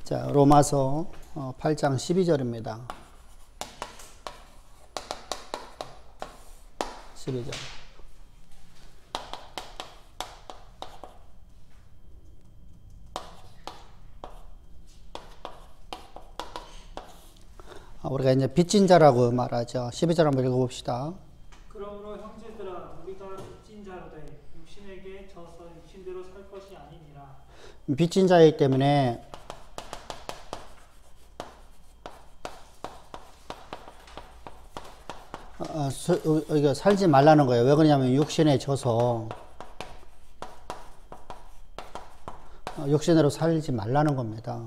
자, 로마서 8장 12절입니다. 12절. 우리가 이제 빚진 자라고 말하죠. 12절 한번 읽어봅시다. 그러므로 형제들아 우리가 빚진 자로되 육신에게 져서 육신대로 살 것이 아니니라. 빚진 자이기 때문에 이거 살지 말라는 거예요. 왜 그러냐면 육신에 져서 육신으로 살지 말라는 겁니다.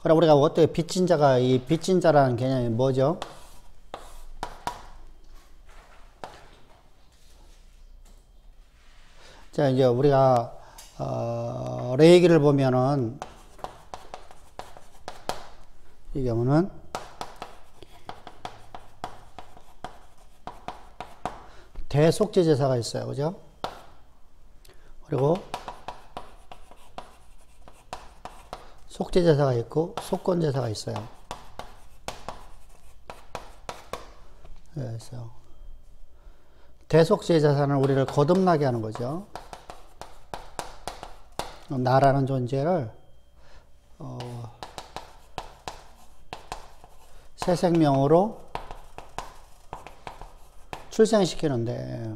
그럼 우리가 어떻게 빚진 자가, 이 빚진 자라는 개념이 뭐죠? 자, 이제 우리가 레위기를 보면은 이 경우는 대속죄 제사가 있어요. 그죠? 그리고 속죄 제사가 있고 속건 제사가 있어요. 그래서 대속죄 제사는 우리를 거듭나게 하는 거죠. 나라는 존재를 새 생명으로 출생시키는데,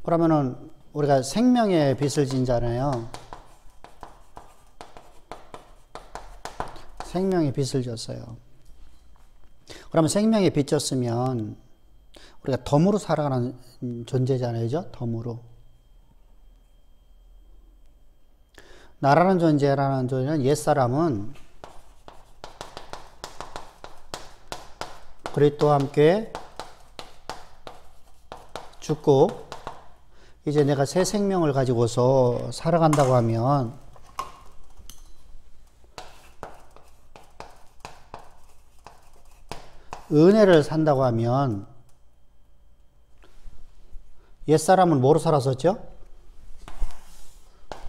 그러면은 우리가 생명의 빚을 진 자네요. 생명의 빚을 졌어요. 그러면 생명의 빚 졌으면 우리가 덤으로 살아가는 존재잖아요. 그죠? 덤으로. 나라는 존재라는 존재는 옛사람은 그리스도와 함께 죽고 이제 내가 새 생명을 가지고서 살아간다고 하면 은혜를 산다고 하면 옛사람은 뭐로 살았었죠?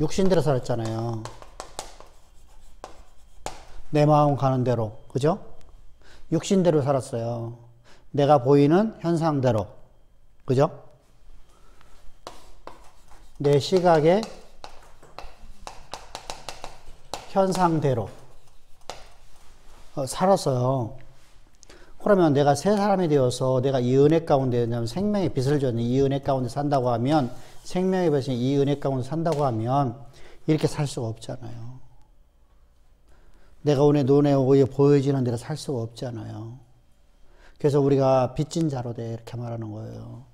육신대로 살았잖아요. 내 마음 가는 대로. 그죠? 육신대로 살았어요. 내가 보이는 현상대로. 그죠? 내 시각의 현상대로 살았어요. 그러면 내가 새 사람이 되어서 내가 이 은혜 가운데, 생명의 빚을 졌는 이 은혜 가운데 산다고 하면, 생명의 빚이 이 은혜 가운데 산다고 하면 이렇게 살 수가 없잖아요. 내가 오늘 눈에 보여지는 대로 살 수가 없잖아요. 그래서 우리가 빚진 자로 돼 이렇게 말하는 거예요.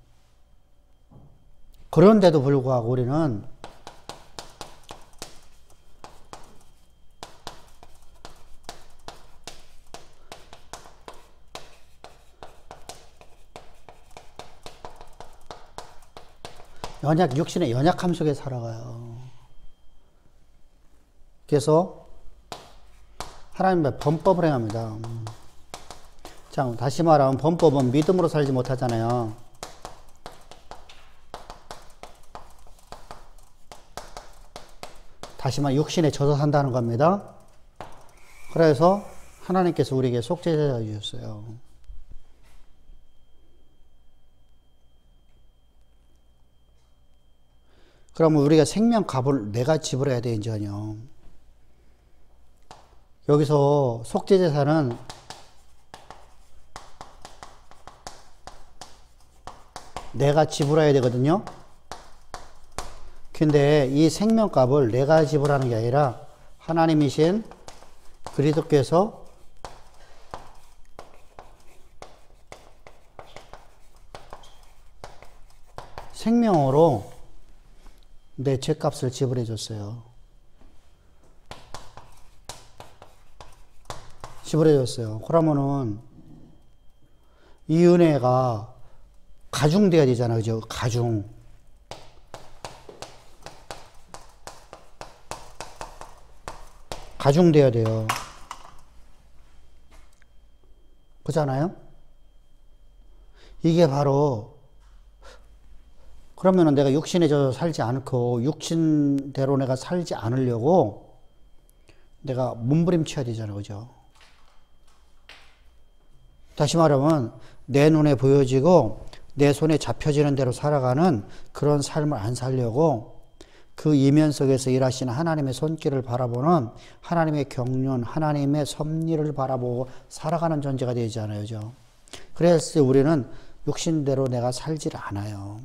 그런데도 불구하고 우리는 육신의 연약함 속에 살아가요. 그래서 하나님의 범법을 행합니다. 자, 다시 말하면 범법은 믿음으로 살지 못하잖아요. 다시 말하면 육신에 져서 산다는 겁니다. 그래서 하나님께서 우리에게 속죄제사 주셨어요. 그러면 우리가 생명값을 내가 지불해야 되는지 아니요. 여기서 속죄제사는 내가 지불해야 되거든요. 근데 이 생명값을 내가 지불하는 게 아니라 하나님이신 그리스도께서 생명으로 내 죄값을 지불해 줬어요. 지불해 줬어요. 그러면은 이 은혜가 가중돼야 되잖아요. 그죠? 가중. 가중돼야 돼요. 그렇잖아요? 이게 바로 그러면은 내가 육신에 저 살지 않고 육신대로 내가 살지 않으려고 내가 몸부림쳐야 되잖아, 그죠? 다시 말하면 내 눈에 보여지고 내 손에 잡혀지는 대로 살아가는 그런 삶을 안 살려고 그 이면 속에서 일하시는 하나님의 손길을 바라보는 하나님의 경륜, 하나님의 섭리를 바라보고 살아가는 존재가 되잖아요, 그죠? 그래서 우리는 육신대로 내가 살지를 않아요.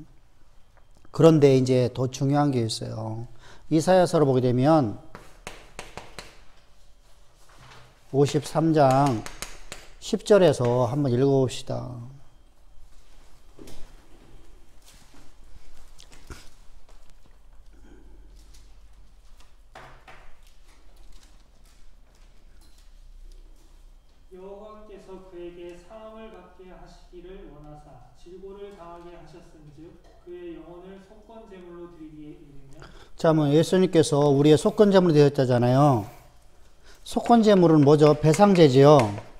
그런데 이제 더 중요한 게 있어요. 이사야서를 보게 되면 53장 10절에서 한번 읽어봅시다. 여호와께서 그에게 사함을 받게 하시기를 원하사 질고를 당하게 하셨은즉 그의 영혼을 속건 제물로 드리기에 이르며. 자, 뭐 예수님께서 우리의 속건 제물이 되었다잖아요. 속건 제물은 뭐죠? 배상제지요.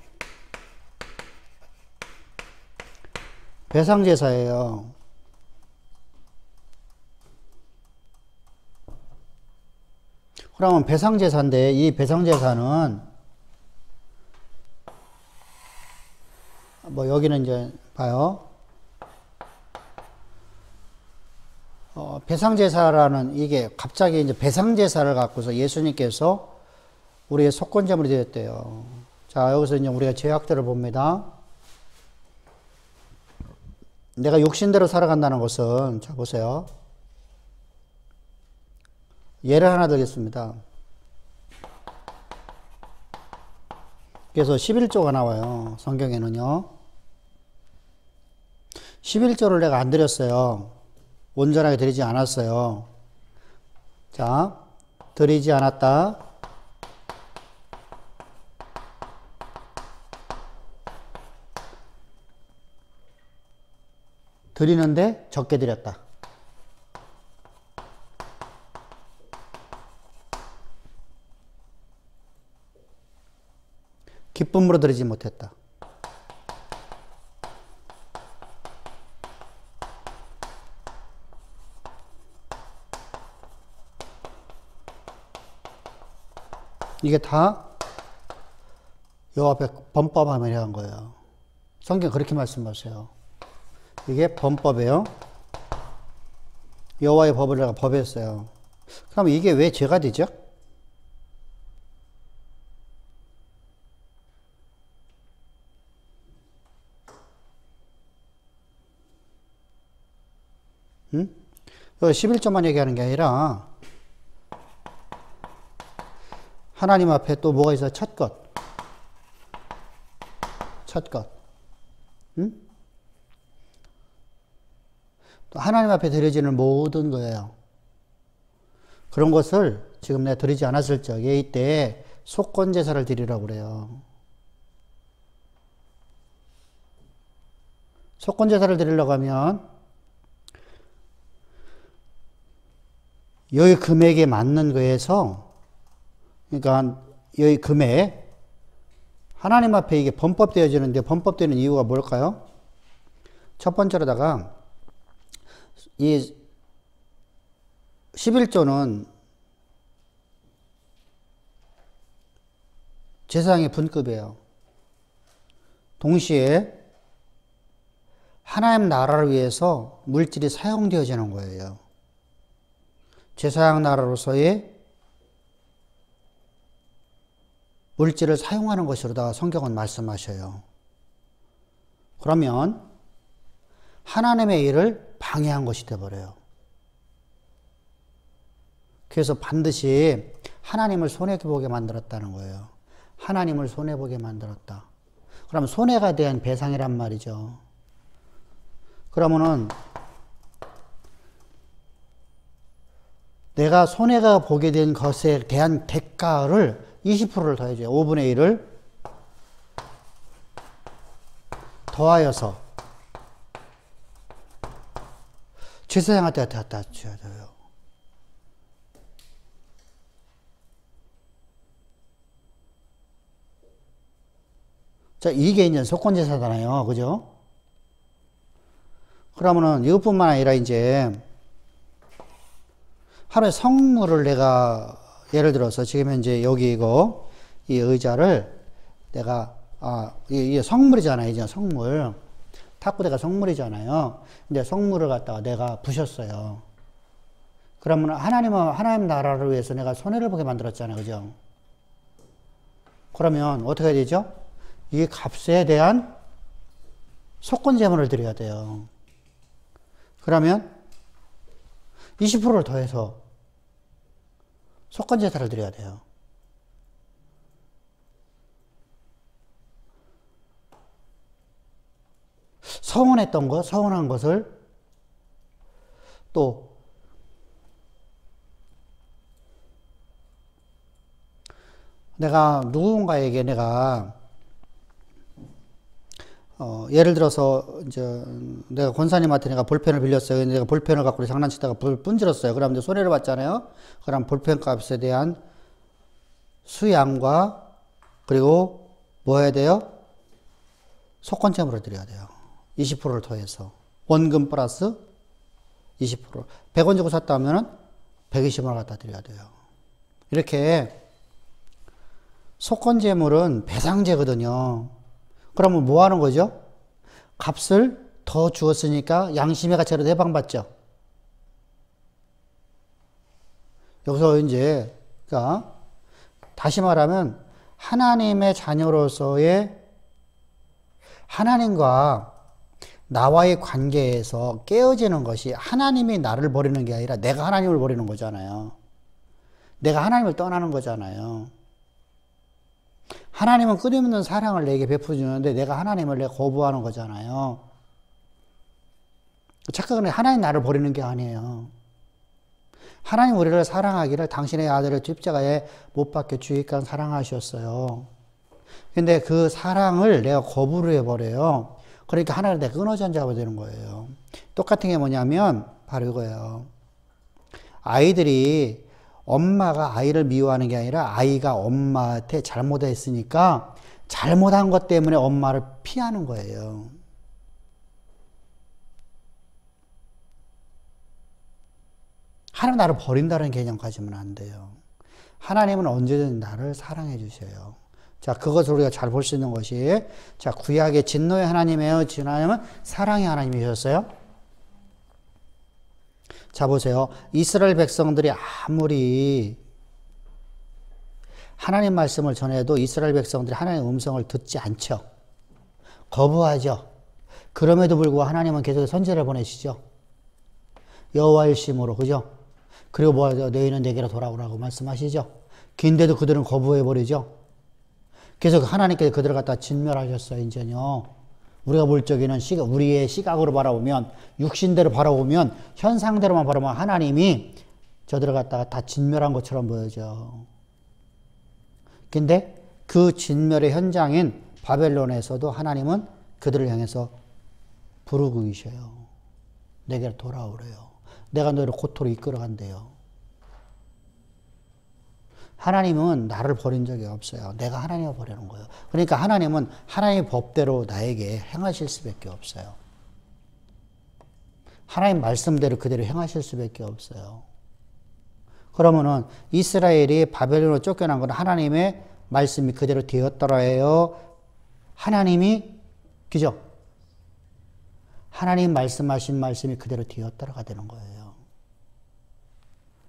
배상제사예요. 그러면 배상제사인데 이 배상제사는 뭐 여기는 이제 봐요. 배상제사라는 이게 갑자기 이제 배상제사를 갖고서 예수님께서 우리의 속건제물이 되었대요. 자, 여기서 이제 우리가 죄악들을 봅니다. 내가 육신대로 살아간다는 것은, 자, 보세요. 예를 하나 들겠습니다. 그래서 11조가 나와요. 성경에는요. 11조를 내가 안 드렸어요. 온전하게 드리지 않았어요. 자, 드리지 않았다. 드리는데 적게 드렸다. 기쁨으로 드리지 못했다. 이게 다 여호와 앞에 범법함을 한 거예요. 성경 그렇게 말씀하세요. 이게 범법이에요. 여호와의 법을 내가 법했어요. 그럼 이게 왜 죄가 되죠? 응? 11조만 얘기하는 게 아니라 하나님 앞에 또 뭐가 있어요? 첫 것. 첫 것. 응? 또 하나님 앞에 드려지는 모든 거예요. 그런 것을 지금 내가 드리지 않았을 적에 이때 속건제사를 드리라고 그래요. 속건제사를 드리려고 하면 여기 금액에 맞는 거에서, 그러니까 여기 금액, 하나님 앞에 이게 범법되어지는데 범법되는 이유가 뭘까요? 첫 번째로다가 이 11조는 제사장의 분급이에요. 동시에 하나님 나라를 위해서 물질이 사용되어지는 거예요. 제사장 나라로서의 물질을 사용하는 것으로다 성경은 말씀하셔요. 그러면 하나님의 일을 방해한 것이 되어버려요. 그래서 반드시 하나님을 손해보게 만들었다는 거예요. 하나님을 손해보게 만들었다. 그럼 손해가 대한 배상이란 말이죠. 그러면은 내가 손해가 보게 된 것에 대한 대가를 20%를 더해줘요. 5분의 1을 더하여서 제사장한테 갖다 줘야 돼요. 자, 이게 이제 속건제사잖아요. 그죠? 그러면은 이것뿐만 아니라 이제 하루에 성물을 내가 예를 들어서 지금 현재 여기 이 의자를 내가 이게 성물이잖아요. 이제 성물. 탁구대가 성물이잖아요. 근데 성물을 갖다가 내가 부셨어요. 그러면 하나님 나라를 위해서 내가 손해를 보게 만들었잖아요. 그죠? 그러면 어떻게 해야 되죠? 이 값에 대한 속건제물을 드려야 돼요. 그러면 20%를 더해서 속건제사를 드려야 돼요. 서운한 것을 또 내가 누군가에게 내가 예를 들어서 이제 내가 권사님한테 내가 볼펜을 빌렸어요. 내가 볼펜을 갖고 장난치다가 분질렀어요. 그럼 이제 손해를 봤잖아요. 그럼 볼펜 값에 대한 수양과 그리고 뭐 해야 돼요? 속건제물을 드려야 돼요. 20%를 더해서 원금 플러스 20%. 100원 주고 샀다 하면은 120원을 갖다 드려야 돼요. 이렇게 속건제물은 배상제거든요. 그러면 뭐 하는 거죠? 값을 더 주었으니까 양심의 가치로 해방받죠. 여기서 이제, 그러니까 다시 말하면 하나님의 자녀로서의 하나님과 나와의 관계에서 깨어지는 것이 하나님이 나를 버리는 게 아니라 내가 하나님을 버리는 거잖아요. 내가 하나님을 떠나는 거잖아요. 하나님은 끊임없는 사랑을 내게 베풀어 주는데 내가 하나님을 내가 거부하는 거잖아요. 착각은 하나님 나를 버리는 게 아니에요. 하나님 우리를 사랑하기를 당신의 아들을 십자가에 못 박혀 주의까 사랑하셨어요. 근데 그 사랑을 내가 거부를 해버려요. 그러니까 하나님 내가 끊어진 자가 되는 거예요. 똑같은 게 뭐냐면 바로 이거예요. 아이들이 엄마가 아이를 미워하는 게 아니라 아이가 엄마한테 잘못했으니까 잘못한 것 때문에 엄마를 피하는 거예요. 하나님 나를 버린다는 개념 가지면 안 돼요. 하나님은 언제든 나를 사랑해 주셔요. 자, 그것을 우리가 잘 볼 수 있는 것이, 자, 구약의 진노의 하나님이에요. 하나님은 사랑의 하나님이셨어요. 자, 보세요. 이스라엘 백성들이 아무리 하나님 말씀을 전해도 이스라엘 백성들이 하나님의 음성을 듣지 않죠. 거부하죠. 그럼에도 불구하고 하나님은 계속 선지자를 보내시죠. 여호와의 심으로, 그죠? 그리고 뭐 하죠? 너희는 내게로 돌아오라고 말씀하시죠. 근데도 그들은 거부해버리죠. 계속 하나님께서 그들을 갖다 진멸하셨어요, 이제는요. 우리가 볼 적에는 우리의 시각으로 바라보면, 육신대로 바라보면, 현상대로만 바라보면 하나님이 저들을 갖다가 다 진멸한 것처럼 보여져. 근데 그 진멸의 현장인 바벨론에서도 하나님은 그들을 향해서 부르고 계셔요. 내게로 돌아오래요. 내가 너희를 고토로 이끌어간대요. 하나님은 나를 버린 적이 없어요. 내가 하나님을 버리는 거예요. 그러니까 하나님은 하나님의 법대로 나에게 행하실 수밖에 없어요. 하나님 말씀대로 그대로 행하실 수밖에 없어요. 그러면은 이스라엘이 바벨론으로 쫓겨난 건 하나님의 말씀이 그대로 되었더라 해요. 하나님이, 그죠? 하나님 말씀하신 말씀이 그대로 되었더라가 되는 거예요.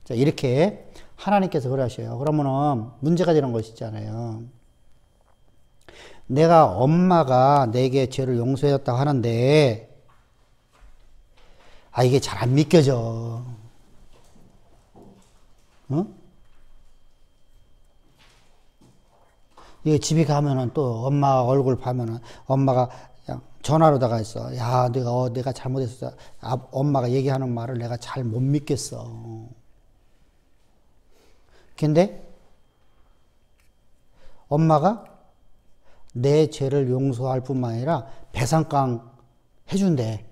자, 이렇게 하나님께서 그러셔요. 그러면은 문제가 되는 것이잖아요. 내가 엄마가 내게 죄를 용서해줬다고 하는데, 이게 잘 안 믿겨져. 응? 이게 집에 가면은 또 엄마 얼굴 보면은 엄마가 그냥 전화로다가 있어. 야, 내가 잘못했어. 엄마가 얘기하는 말을 내가 잘 못 믿겠어. 근데 엄마가 내 죄를 용서할 뿐만 아니라 배상강 해준대.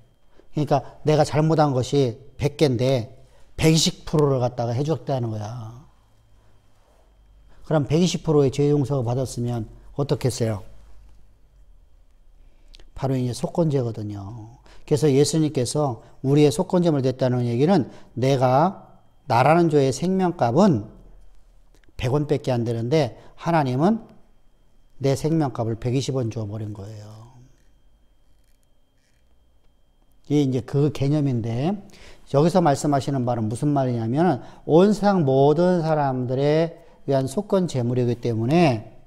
그러니까 내가 잘못한 것이 100개인데 120%를 갖다가 해줬다는 거야. 그럼 120%의 죄 용서가 받았으면 어떻겠어요? 바로 이제 속건제거든요. 그래서 예수님께서 우리의 속건제물 됐다는 얘기는 내가 나라는 조의 생명값은 100원밖에 안 되는데 하나님은 내 생명값을 120원 줘버린 거예요. 이게 이제 그 개념인데 여기서 말씀하시는 바는 무슨 말이냐면 온 세상 모든 사람들에 위한 속건 제물이기 때문에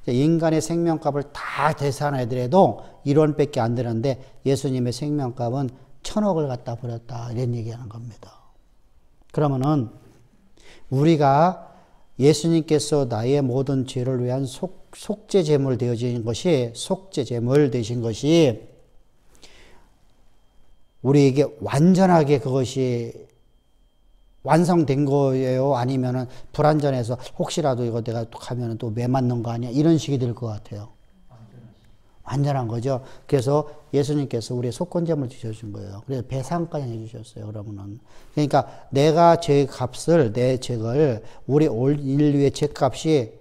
인간의 생명값을 다 계산하더라도 1원밖에 안 되는데 예수님의 생명값은 1000억을 갖다 버렸다 이런 얘기하는 겁니다. 그러면은 우리가 예수님께서 나의 모든 죄를 위한 속죄 제물 되어진 것이 속죄 제물 되신 것이 우리에게 완전하게 그것이 완성된 거예요? 아니면은 불완전해서 혹시라도 이거 내가 하면 또 매 맞는 거 아니야? 이런 식이 될 것 같아요. 완전한 거죠. 그래서 예수님께서 우리의 속건제물 주셔준 거예요. 그래서 배상까지 해주셨어요. 그러면은. 그러니까 내가 제 값을, 내 죄를, 우리 올 인류의 죄 값이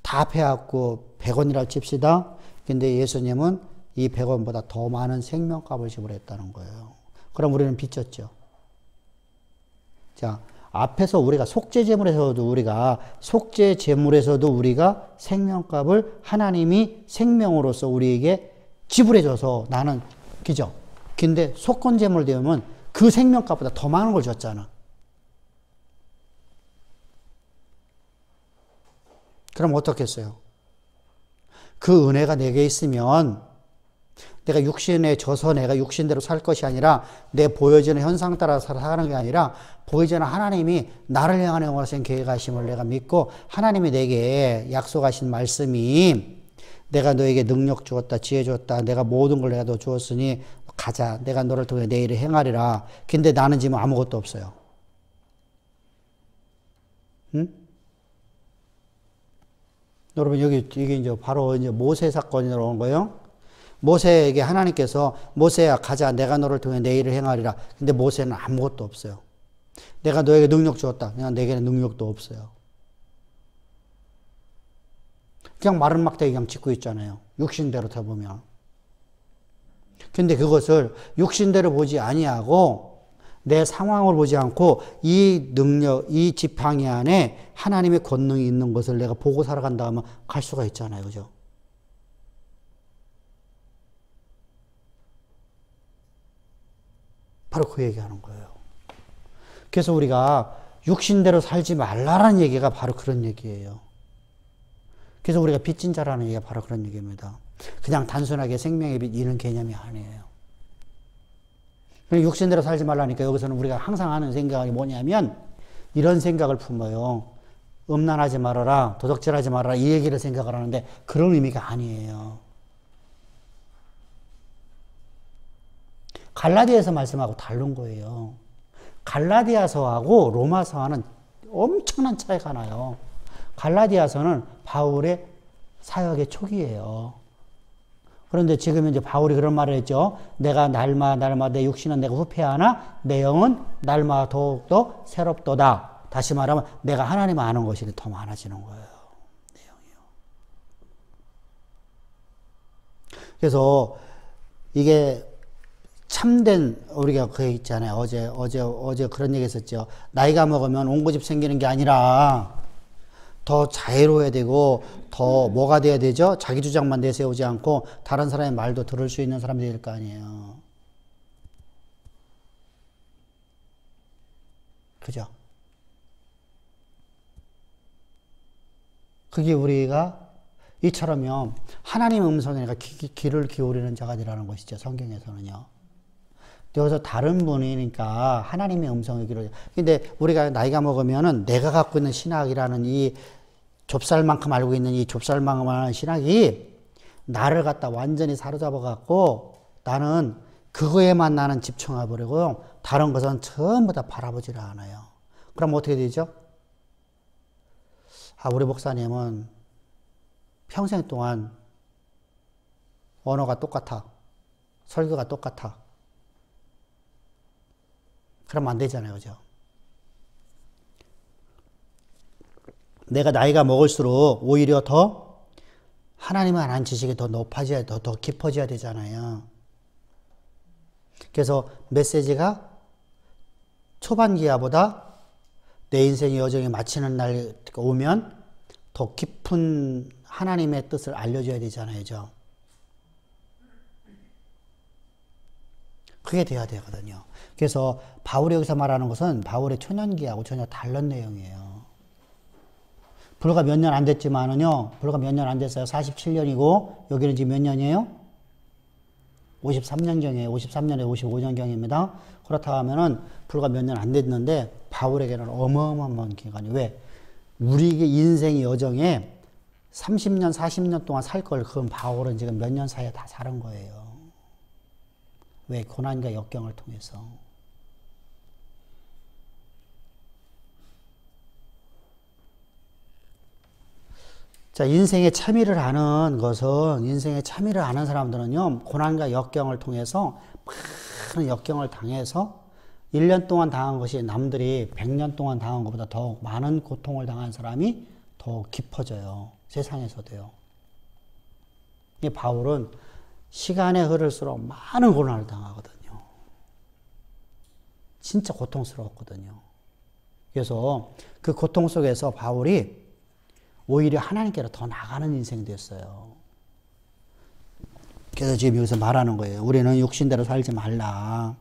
다 패갖고 100원이라고 칩시다. 근데 예수님은 이 100원보다 더 많은 생명값을 지불했다는 거예요. 그럼 우리는 빚졌죠. 자, 앞에서 우리가 속죄제물에서도 우리가 생명값을 하나님이 생명으로서 우리에게 지불해줘서 나는, 그죠? 근데 속건제물 되면 그 생명값보다 더 많은 걸 줬잖아. 그럼 어떻겠어요? 그 은혜가 내게 있으면 내가 육신에 져서 내가 육신대로 살 것이 아니라 내 보여지는 현상 따라 살아가는 게 아니라 보여지는 하나님이 나를 향한 영원하신 계획하심을 내가 믿고 하나님이 내게 약속하신 말씀이 내가 너에게 능력 주었다, 지혜 주었다, 내가 모든 걸 내가 너 주었으니 가자. 내가 너를 통해 내 일을 행하리라. 근데 나는 지금 아무것도 없어요. 응? 여러분 이게 이제 바로 이제 모세 사건이 나오는 거예요. 모세에게 하나님께서 모세야 가자 내가 너를 통해 내 일을 행하리라. 근데 모세는 아무것도 없어요. 내가 너에게 능력 주었다. 그냥 내게는 능력도 없어요. 그냥 마른 막대기 그냥 짚고 있잖아요. 육신대로 다 보면. 근데 그것을 육신대로 보지 아니하고 내 상황을 보지 않고 이 능력, 이 지팡이 안에 하나님의 권능이 있는 것을 내가 보고 살아간다 하면 갈 수가 있잖아요. 그죠? 바로 그 얘기하는 거예요. 그래서 우리가 육신대로 살지 말라라는 얘기가 바로 그런 얘기예요. 그래서 우리가 빚진 자라는 얘기가 바로 그런 얘기입니다. 그냥 단순하게 생명의 빚 이런 개념이 아니에요. 육신대로 살지 말라니까 여기서는 우리가 항상 하는 생각이 뭐냐면 이런 생각을 품어요. 음란하지 말아라, 도적질하지 말아라 이 얘기를 생각을 하는데 그런 의미가 아니에요. 갈라디아서 말씀하고 다른 거예요. 갈라디아서하고 로마서와는 엄청난 차이가 나요. 갈라디아서는 바울의 사역의 초기예요. 그런데 지금 이제 바울이 그런 말을 했죠. 내가 날마다 내 육신은 내가 후패하나 내 영은 날마다 더욱더 새롭도다. 다시 말하면 내가 하나님을 아는 것이 더 많아지는 거예요. 내용이요. 그래서 이게 참된 우리가 그 있잖아요. 어제 그런 얘기 했었죠. 나이가 먹으면 온 고집 생기는 게 아니라 더 자유로워야 되고 더 뭐가 돼야 되죠? 자기 주장만 내세우지 않고 다른 사람의 말도 들을 수 있는 사람이 될 거 아니에요. 그죠? 그게 우리가 이처럼요. 하나님의 음성에 내가 귀를 기울이는 자가 되라는 것이죠. 성경에서는요. 여기서 다른 분이니까 하나님의 음성을 기울여. 근데 우리가 나이가 먹으면은 내가 갖고 있는 신학이라는 이 좁쌀만큼 알고 있는 이 좁쌀만큼 하는 신학이 나를 갖다 완전히 사로잡아 갖고 나는 그거에만 나는 집중해 버리고 다른 것은 전부 다 바라보지를 않아요. 그럼 어떻게 되죠? 우리 목사님은 평생 동안 언어가 똑같아. 설교가 똑같아. 그러면 안 되잖아요. 그죠? 내가 나이가 먹을수록 오히려 더 하나님을 아는 지식이 더 높아져야, 더 깊어져야 되잖아요. 그래서 메시지가 초반 기아보다 내 인생의 여정이 마치는 날 오면 더 깊은 하나님의 뜻을 알려줘야 되잖아요. 그죠? 그게 돼야 되거든요. 그래서 바울이 여기서 말하는 것은 바울의 초년기하고 전혀 다른 내용이에요. 불과 몇 년 안 됐지만은요, 불과 몇 년 안 됐어요. 47년이고, 여기는 지금 몇 년이에요? 53년경이에요. 53년에 55년경입니다. 그렇다고 하면은, 불과 몇 년 안 됐는데, 바울에게는 어마어마한 기간이. 왜? 우리의 인생의 여정에 30년, 40년 동안 살 걸, 그건 바울은 지금 몇 년 사이에 다 사는 거예요. 왜? 고난과 역경을 통해서. 자, 인생의 참의를 아는 것은, 인생의 참의를 아는 사람들은요, 고난과 역경을 통해서, 많은 역경을 당해서, 1년 동안 당한 것이 남들이 100년 동안 당한 것보다 더 많은 고통을 당한 사람이 더 깊어져요. 세상에서도요. 이 바울은 시간이 흐를수록 많은 고난을 당하거든요. 진짜 고통스러웠거든요. 그래서 그 고통 속에서 바울이 오히려 하나님께로 더 나가는 인생이 됐어요. 그래서 지금 여기서 말하는 거예요. 우리는 육신대로 살지 말라.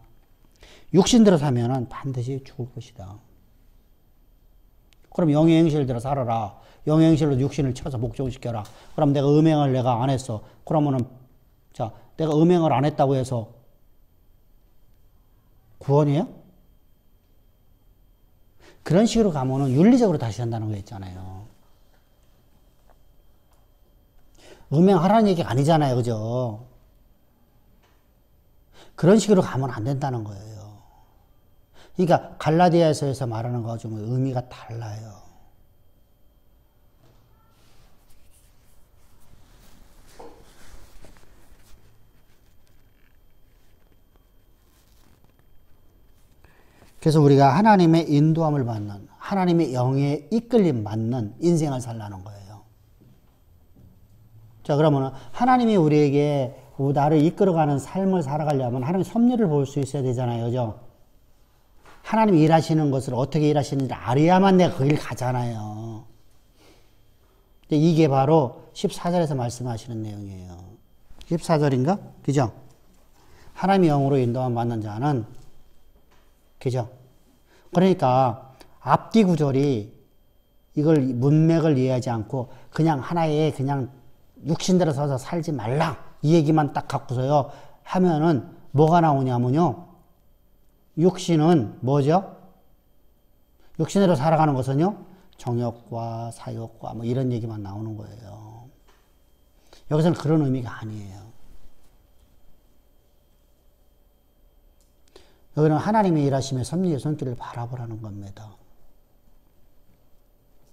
육신대로 살면은 반드시 죽을 것이다. 그럼 영의 행실대로 살아라. 영의 행실로 육신을 쳐서 복종시켜라. 그럼 내가 음행을 내가 안 했어. 그러면은, 자, 내가 음행을 안 했다고 해서 구원이에요? 그런 식으로 가면은 윤리적으로 다시 한다는 거 있잖아요. 음행하라는 얘기가 아니잖아요. 그죠? 그런 식으로 가면 안 된다는 거예요. 그러니까 갈라디아서에서 말하는 거와 좀 의미가 달라요. 그래서 우리가 하나님의 인도함을 받는, 하나님의 영의 이끌림 받는 인생을 살라는 거예요. 자, 그러면 하나님이 우리에게 나를 이끌어가는 삶을 살아가려면 하나님의 섭리를 볼 수 있어야 되잖아요. 그죠? 하나님이 일하시는 것을 어떻게 일하시는지 알아야만 내가 거길 가잖아요. 이게 바로 14절에서 말씀하시는 내용이에요. 14절인가? 그죠? 하나님의 영으로 인도함 받는 자는, 그죠? 그러니까 앞뒤 구절이 이걸 문맥을 이해하지 않고 그냥 하나의 그냥 육신대로 서서 살지 말라 이 얘기만 딱 갖고서요 하면은 뭐가 나오냐면요, 육신은 뭐죠? 육신대로 살아가는 것은요 정욕과 사욕과 뭐 이런 얘기만 나오는 거예요. 여기서는 그런 의미가 아니에요. 여기는 하나님의 일하심의 섭리의 손길을 바라보라는 겁니다.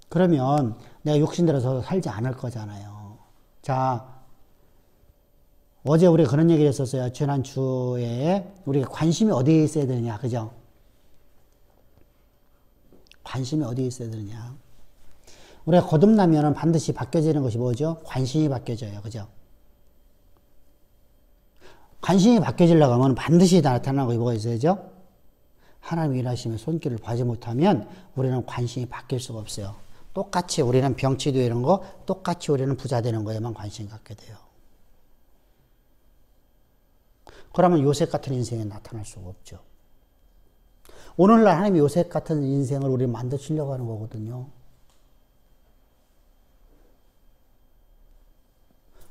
그러면 내가 육신대로 서서 살지 않을 거잖아요. 자, 어제 우리가 그런 얘기를 했었어요. 지난주에 우리가 관심이 어디에 있어야 되느냐, 그죠? 관심이 어디에 있어야 되느냐. 우리가 거듭나면 반드시 바뀌어지는 것이 뭐죠? 관심이 바뀌어져요, 그죠? 관심이 바뀌어지려고 하면 반드시 나타나는 것이 뭐가 있어야죠? 하나님의 일하심의 손길을 봐지 못하면 우리는 관심이 바뀔 수가 없어요. 똑같이 우리는 병치 되는 거, 똑같이 우리는 부자 되는 거에만 관심 갖게 돼요. 그러면 요셉 같은 인생이 나타날 수가 없죠. 오늘날 하나님이 요셉 같은 인생을 우리 만드시려고 하는 거거든요.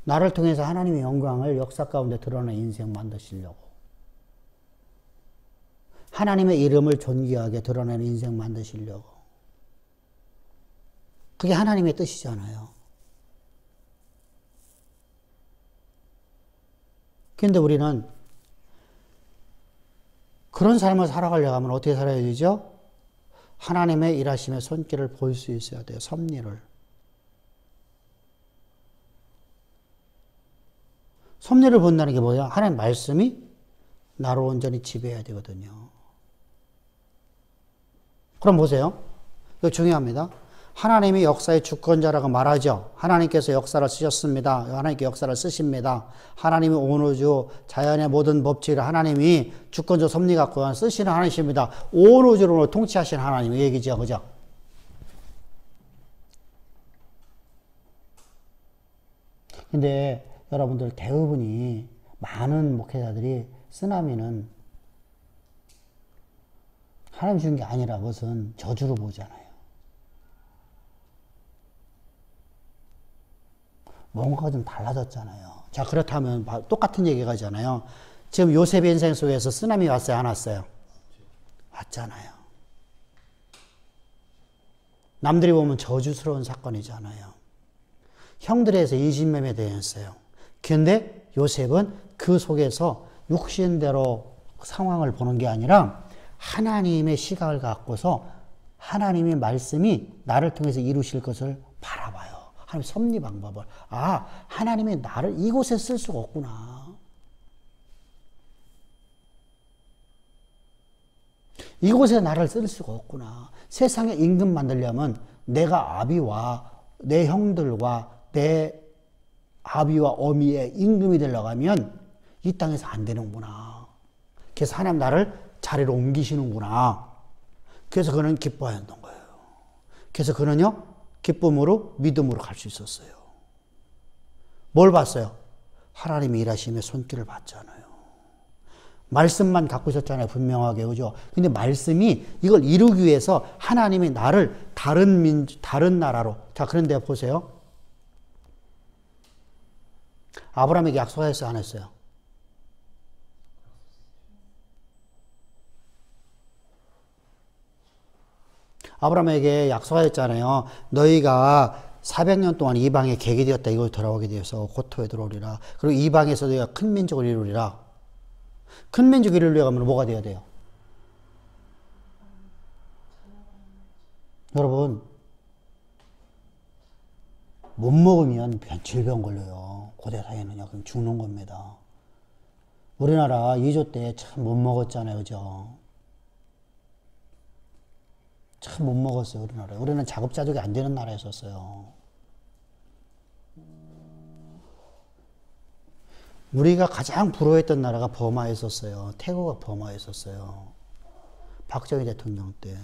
나를 통해서 하나님의 영광을 역사 가운데 드러낸 인생 만드시려고. 하나님의 이름을 존귀하게 드러내는 인생 만드시려고. 그게 하나님의 뜻이잖아요. 그런데 우리는 그런 삶을 살아가려고 하면 어떻게 살아야 되죠? 하나님의 일하심의 손길을 볼 수 있어야 돼요. 섭리를. 섭리를 본다는 게 뭐야? 하나님 말씀이 나를 온전히 지배해야 되거든요. 그럼 보세요. 이거 중요합니다. 하나님이 역사의 주권자라고 말하죠. 하나님께서 역사를 쓰셨습니다. 하나님께 역사를 쓰십니다. 하나님이 온 우주, 자연의 모든 법칙을 하나님이 주권적 섭리 갖고 쓰시는 하나님이십니다. 온 우주를 통치하시는 하나님, 이 얘기죠. 그죠? 근데 여러분들 대부분이 많은 목회자들이 쓰나미는 하나님 준 게 아니라 그것은 저주로 보잖아요. 뭔가가 좀 달라졌잖아요. 자, 그렇다면 똑같은 얘기가 잖아요. 지금 요셉의 인생 속에서 쓰나미 왔어요? 안 왔어요? 왔잖아요. 남들이 보면 저주스러운 사건이잖아요. 형들에서 인신매매 되었어요. 그런데 요셉은 그 속에서 육신대로 상황을 보는 게 아니라 하나님의 시각을 갖고서 하나님의 말씀이 나를 통해서 이루실 것을 바라봐요. 하나님의 섭리 방법을. 아, 하나님이 나를 이곳에 쓸 수가 없구나. 이곳에 나를 쓸 수가 없구나. 세상에 임금 만들려면 내가 아비와 내 형들과 내 아비와 어미의 임금이 되려고 하면 이 땅에서 안 되는구나. 그래서 하나님 나를 자리로 옮기시는구나. 그래서 그는 기뻐했던 거예요. 그래서 그는요, 기쁨으로 믿음으로 갈 수 있었어요. 뭘 봤어요? 하나님이 일하심의 손길을 봤잖아요. 말씀만 갖고 있었잖아요. 분명하게. 그죠? 근데 말씀이 이걸 이루기 위해서 하나님이 나를 다른 나라로. 자, 그런데 보세요. 아브라함에게 약속했어요? 안 했어요? 아브라함에게 약속하였잖아요. 너희가 400년 동안 이방에 객이 되었다. 이걸 돌아오게 되어서 고토에 들어오리라. 그리고 이방에서 너희가 큰 민족을 이루리라. 큰 민족을 이루려면 뭐가 되어야 돼요? 여러분, 못 먹으면 질병 걸려요. 고대 사회는요. 그럼 죽는 겁니다. 우리나라 2조 때 참 못 먹었잖아요. 그죠? 참 못 먹었어요. 우리나라. 우리는 자급자족이 안 되는 나라였었어요. 우리가 가장 부러워했던 나라가 버마였었어요. 태국가 버마였었어요. 박정희 대통령 때.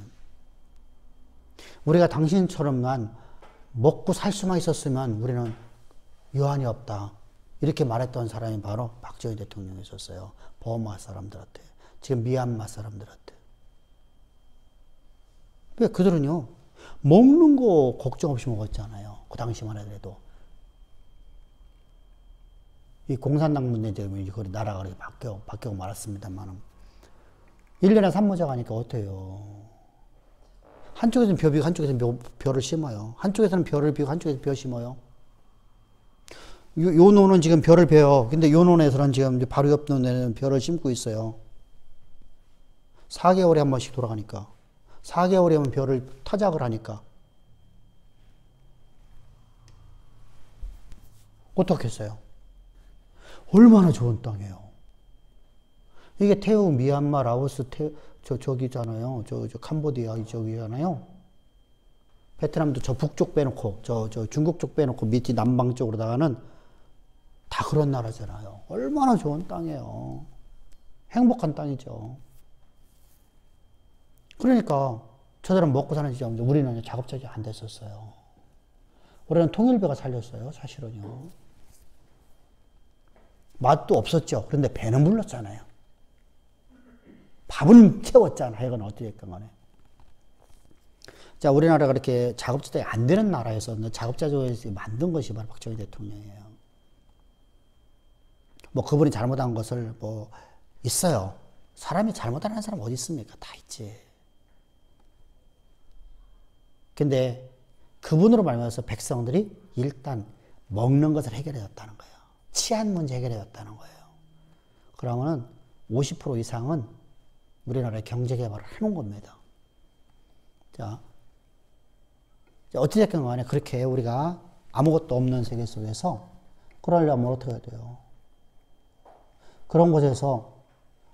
우리가 당신처럼만 먹고 살 수만 있었으면 우리는 유한이 없다. 이렇게 말했던 사람이 바로 박정희 대통령이었어요. 버마 사람들한테. 지금 미얀마 사람들한테. 왜 그들은요, 먹는 거 걱정 없이 먹었잖아요. 그 당시만 해도. 이 공산당 문제 때문에 이걸 나라가 그렇게 바뀌고 말았습니다만 1년에 산모자 가니까 어때요? 한쪽에서는 벼 비고 한쪽에서는 벼를 심어요. 한쪽에서는 벼를 비고 한쪽에서 벼 심어요. 요 논은 지금 벼를 베요. 근데 요 논에서는 지금 바로 옆 논에는 벼를 심고 있어요. 4개월에 한 번씩 돌아가니까. 4개월에 하면 벼를 타작을 하니까. 어떻겠어요? 얼마나 좋은 땅이에요. 이게 태국, 미얀마, 라오스, 저기잖아요. 저 캄보디아 저기잖아요. 베트남도 저 북쪽 빼놓고, 저 중국 쪽 빼놓고 밑이 남방 쪽으로다가는 다 그런 나라잖아요. 얼마나 좋은 땅이에요. 행복한 땅이죠. 그러니까 저들은 먹고 사는 지점, 우리는 작업자이 안 됐었어요. 우리는 통일배가 살렸어요. 사실은요. 맛도 없었죠. 그런데 배는 불렀잖아요. 밥은 채웠잖아요. 이건 어떻게든 간에. 자, 우리나라가 그렇게 작업자들이 안 되는 나라에서 작업자족에서 만든 것이 바로 박정희 대통령이에요. 뭐 그분이 잘못한 것을 뭐 있어요. 사람이 잘못 안 하는 사람 어디 있습니까? 다 있지. 근데 그분으로 말미암아서 백성들이 일단 먹는 것을 해결해줬다는 거예요. 치안 문제 해결해줬다는 거예요. 그러면은 50% 이상은 우리나라의 경제 개발을 해놓은 겁니다. 자, 어찌됐든 간에 그렇게 우리가 아무것도 없는 세계 속에서 그러려면 어떻게 해야 돼요? 그런 곳에서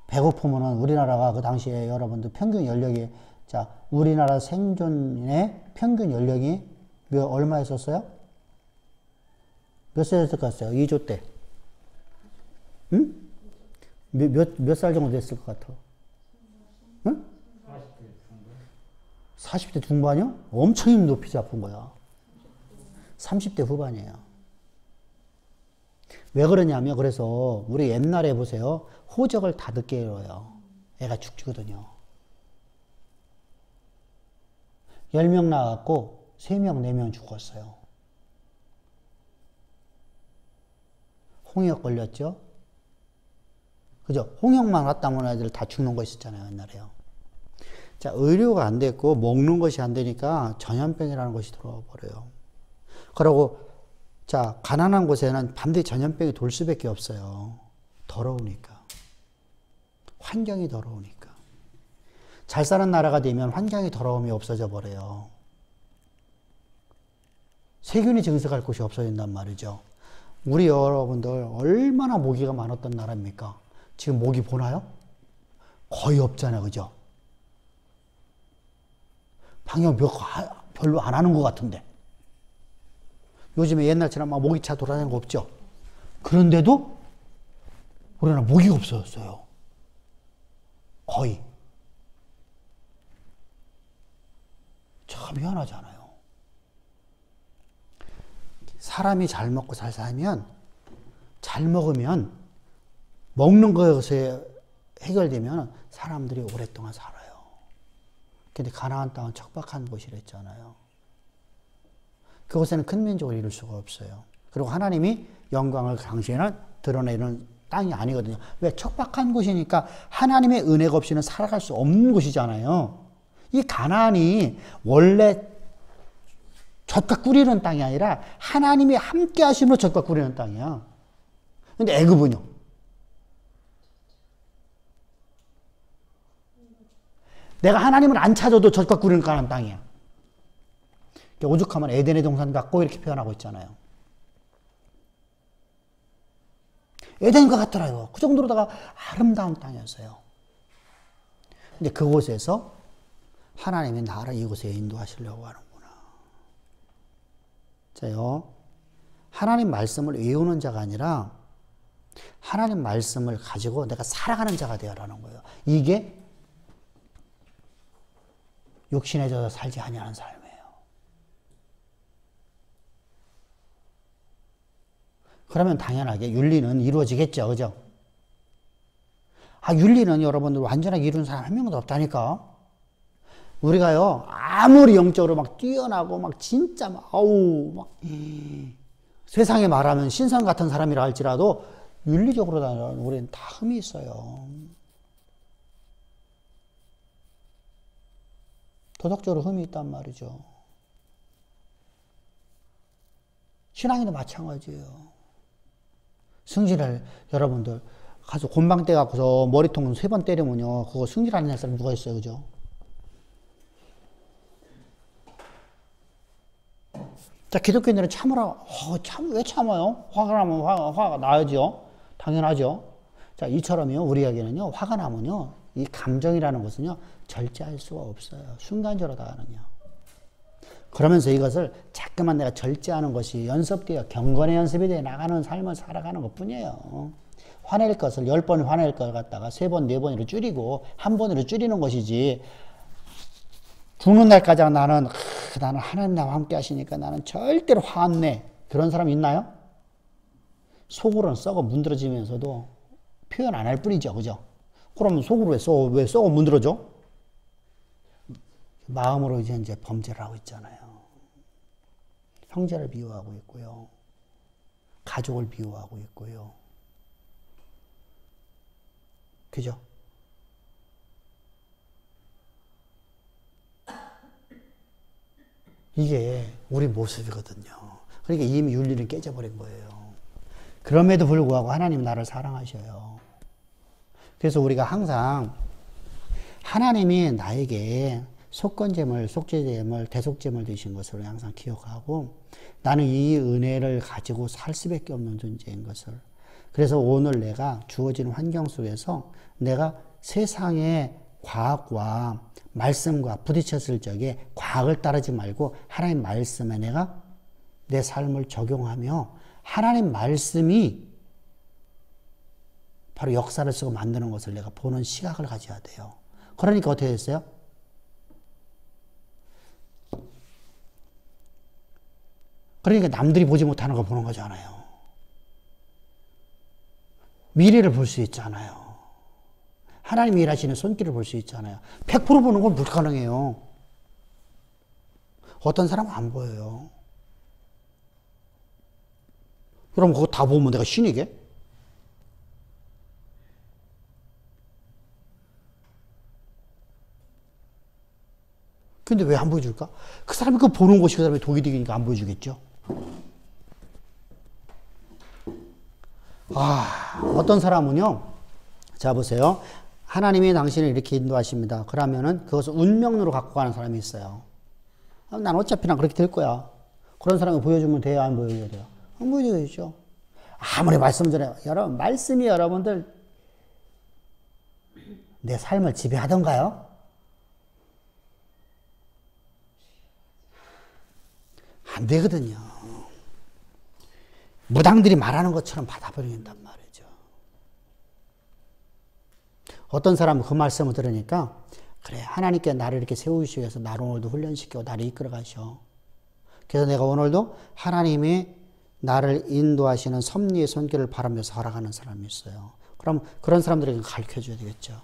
배고프면은 우리나라가 그 당시에 여러분들 평균 연령이 자, 우리나라 생존의 평균 연령이 얼마였었어요? 몇 살이었을 것 같아요? 2조 때. 응? 몇 살 정도 됐을 것 같아? 응? 40대 중반이요? 엄청 높이 잡은 거야. 30대 후반이에요. 왜 그러냐면, 그래서 우리 옛날에 보세요. 호적을 다 늦게 잃어요. 애가 죽거든요. 10명 나왔고 3명, 4명 죽었어요. 홍역 걸렸죠? 그죠? 홍역만 왔다면 애들 다 죽는 거 있었잖아요, 옛날에요. 자, 의료가 안 됐고, 먹는 것이 안 되니까 전염병이라는 것이 들어와 버려요. 그리고, 자, 가난한 곳에는 반드시 전염병이 돌 수밖에 없어요. 더러우니까. 환경이 더러우니까. 잘 사는 나라가 되면 환경이 더러움이 없어져 버려요. 세균이 증식할 곳이 없어진단 말이죠. 우리 여러분들 얼마나 모기가 많았던 나라입니까? 지금 모기 보나요? 거의 없잖아요. 그죠? 방역 별로 안 하는 것 같은데. 요즘에 옛날처럼 막 모기차 돌아다니는 거 없죠? 그런데도 우리나라 모기가 없어졌어요. 거의. 참 희한하잖아요. 사람이 잘 먹고 잘 살면, 잘 먹으면, 먹는 것에 해결되면 사람들이 오랫동안 살아요. 근데 가나안 땅은 척박한 곳이랬잖아요. 그곳에는 큰 민족을 이룰 수가 없어요. 그리고 하나님이 영광을 당시에는 드러내는 땅이 아니거든요. 왜? 척박한 곳이니까 하나님의 은혜가 없이는 살아갈 수 없는 곳이잖아요. 이 가나안이 원래 젖과 꿀이는 땅이 아니라 하나님이 함께 하심으로 젖과 꿀이는 땅이야. 근데 애굽은요? 내가 하나님을 안 찾아도 젖과 꿀이는 까는 땅이야. 오죽하면 에덴의 동산 같고 이렇게 표현하고 있잖아요. 에덴과 같더라고요. 그 정도로다가 아름다운 땅이었어요. 근데 그곳에서 하나님이 나를 이곳에 인도하시려고 하는구나. 자요, 하나님 말씀을 외우는 자가 아니라 하나님 말씀을 가지고 내가 살아가는 자가 되어라는 거예요. 이게 육신에 져서 살지 아니하는 삶이에요. 그러면 당연하게 윤리는 이루어지겠죠. 그죠? 윤리는 여러분들 완전하게 이루는 사람 한 명도 없다니까. 우리가요, 아무리 영적으로 막 뛰어나고, 막 진짜 막, 세상에 말하면 신선 같은 사람이라 할지라도, 윤리적으로 우리는 다 흠이 있어요. 도덕적으로 흠이 있단 말이죠. 신앙에도 마찬가지예요. 승질을 여러분들 가서 곤방대 갖고서 머리통 3번 때리면요, 그거 승질 안 낼 사람 누가 있어요, 그죠? 자, 기독교인들은 참으라. 왜 참아요? 화가 나면 화가 나야죠. 당연하죠. 자, 이처럼요, 우리에게는요, 화가 나면요, 이 감정이라는 것은요, 절제할 수가 없어요. 순간적으로 다가는요. 그러면서 이것을 자꾸만 내가 절제하는 것이 연습되어 경건의 연습이 되어 나가는 삶을 살아가는 것 뿐이에요. 화낼 것을 10번 화낼 걸 갖다가 3번, 4번으로 줄이고 1번으로 줄이는 것이지, 죽는 날까지 나는 하나님 나와 함께 하시니까 나는 절대로 화 안 내. 그런 사람 있나요? 속으로는 썩어 문드러지면서도 표현 안 할 뿐이죠. 그죠? 그러면 속으로 왜 썩어 문드러져? 마음으로 이제 범죄를 하고 있잖아요. 형제를 미워하고 있고요. 가족을 미워하고 있고요. 그죠? 이게 우리 모습이거든요. 그러니까 이미 윤리는 깨져버린 거예요. 그럼에도 불구하고 하나님 나를 사랑하셔요. 그래서 우리가 항상 하나님이 나에게 속건제물, 속죄제물, 대속제물 되신 것을 항상 기억하고 나는 이 은혜를 가지고 살 수밖에 없는 존재인 것을. 그래서 오늘 내가 주어진 환경 속에서 내가 세상에 과학과 말씀과 부딪혔을 적에 과학을 따르지 말고 하나님 말씀에 내가 내 삶을 적용하며 하나님 말씀이 바로 역사를 쓰고 만드는 것을 내가 보는 시각을 가져야 돼요. 그러니까 어떻게 됐어요? 그러니까 남들이 보지 못하는 거 보는 거잖아요. 미래를 볼 수 있잖아요. 하나님이 일하시는 손길을 볼 수 있잖아요. 100% 보는 건 불가능해요. 어떤 사람은 안 보여요. 그럼 그거 다 보면 내가 신이게? 근데 왜 안 보여줄까? 그 사람이 그거 보는 것이 그 사람의 독이 되니까 안 보여주겠죠? 어떤 사람은요, 자, 보세요. 하나님이 당신을 이렇게 인도하십니다. 그러면은 그것을 운명으로 갖고 가는 사람이 있어요. 난 어차피 난 그렇게 될 거야. 그런 사람이 보여주면 돼요? 안 보여줘야 돼요? 안 보여줘야죠. 아무리 말씀 전에, 여러분, 말씀이 여러분들 내 삶을 지배하던가요? 안 되거든요. 무당들이 말하는 것처럼 받아버린단 말이죠. 어떤 사람은 그 말씀을 들으니까 그래, 하나님께 나를 이렇게 세우시기 위해서 나를 오늘도 훈련시키고 나를 이끌어 가셔. 그래서 내가 오늘도 하나님이 나를 인도하시는 섭리의 손길을 바라면서 살아가는 사람이 있어요. 그럼 그런 사람들에게 가르쳐 줘야 되겠죠.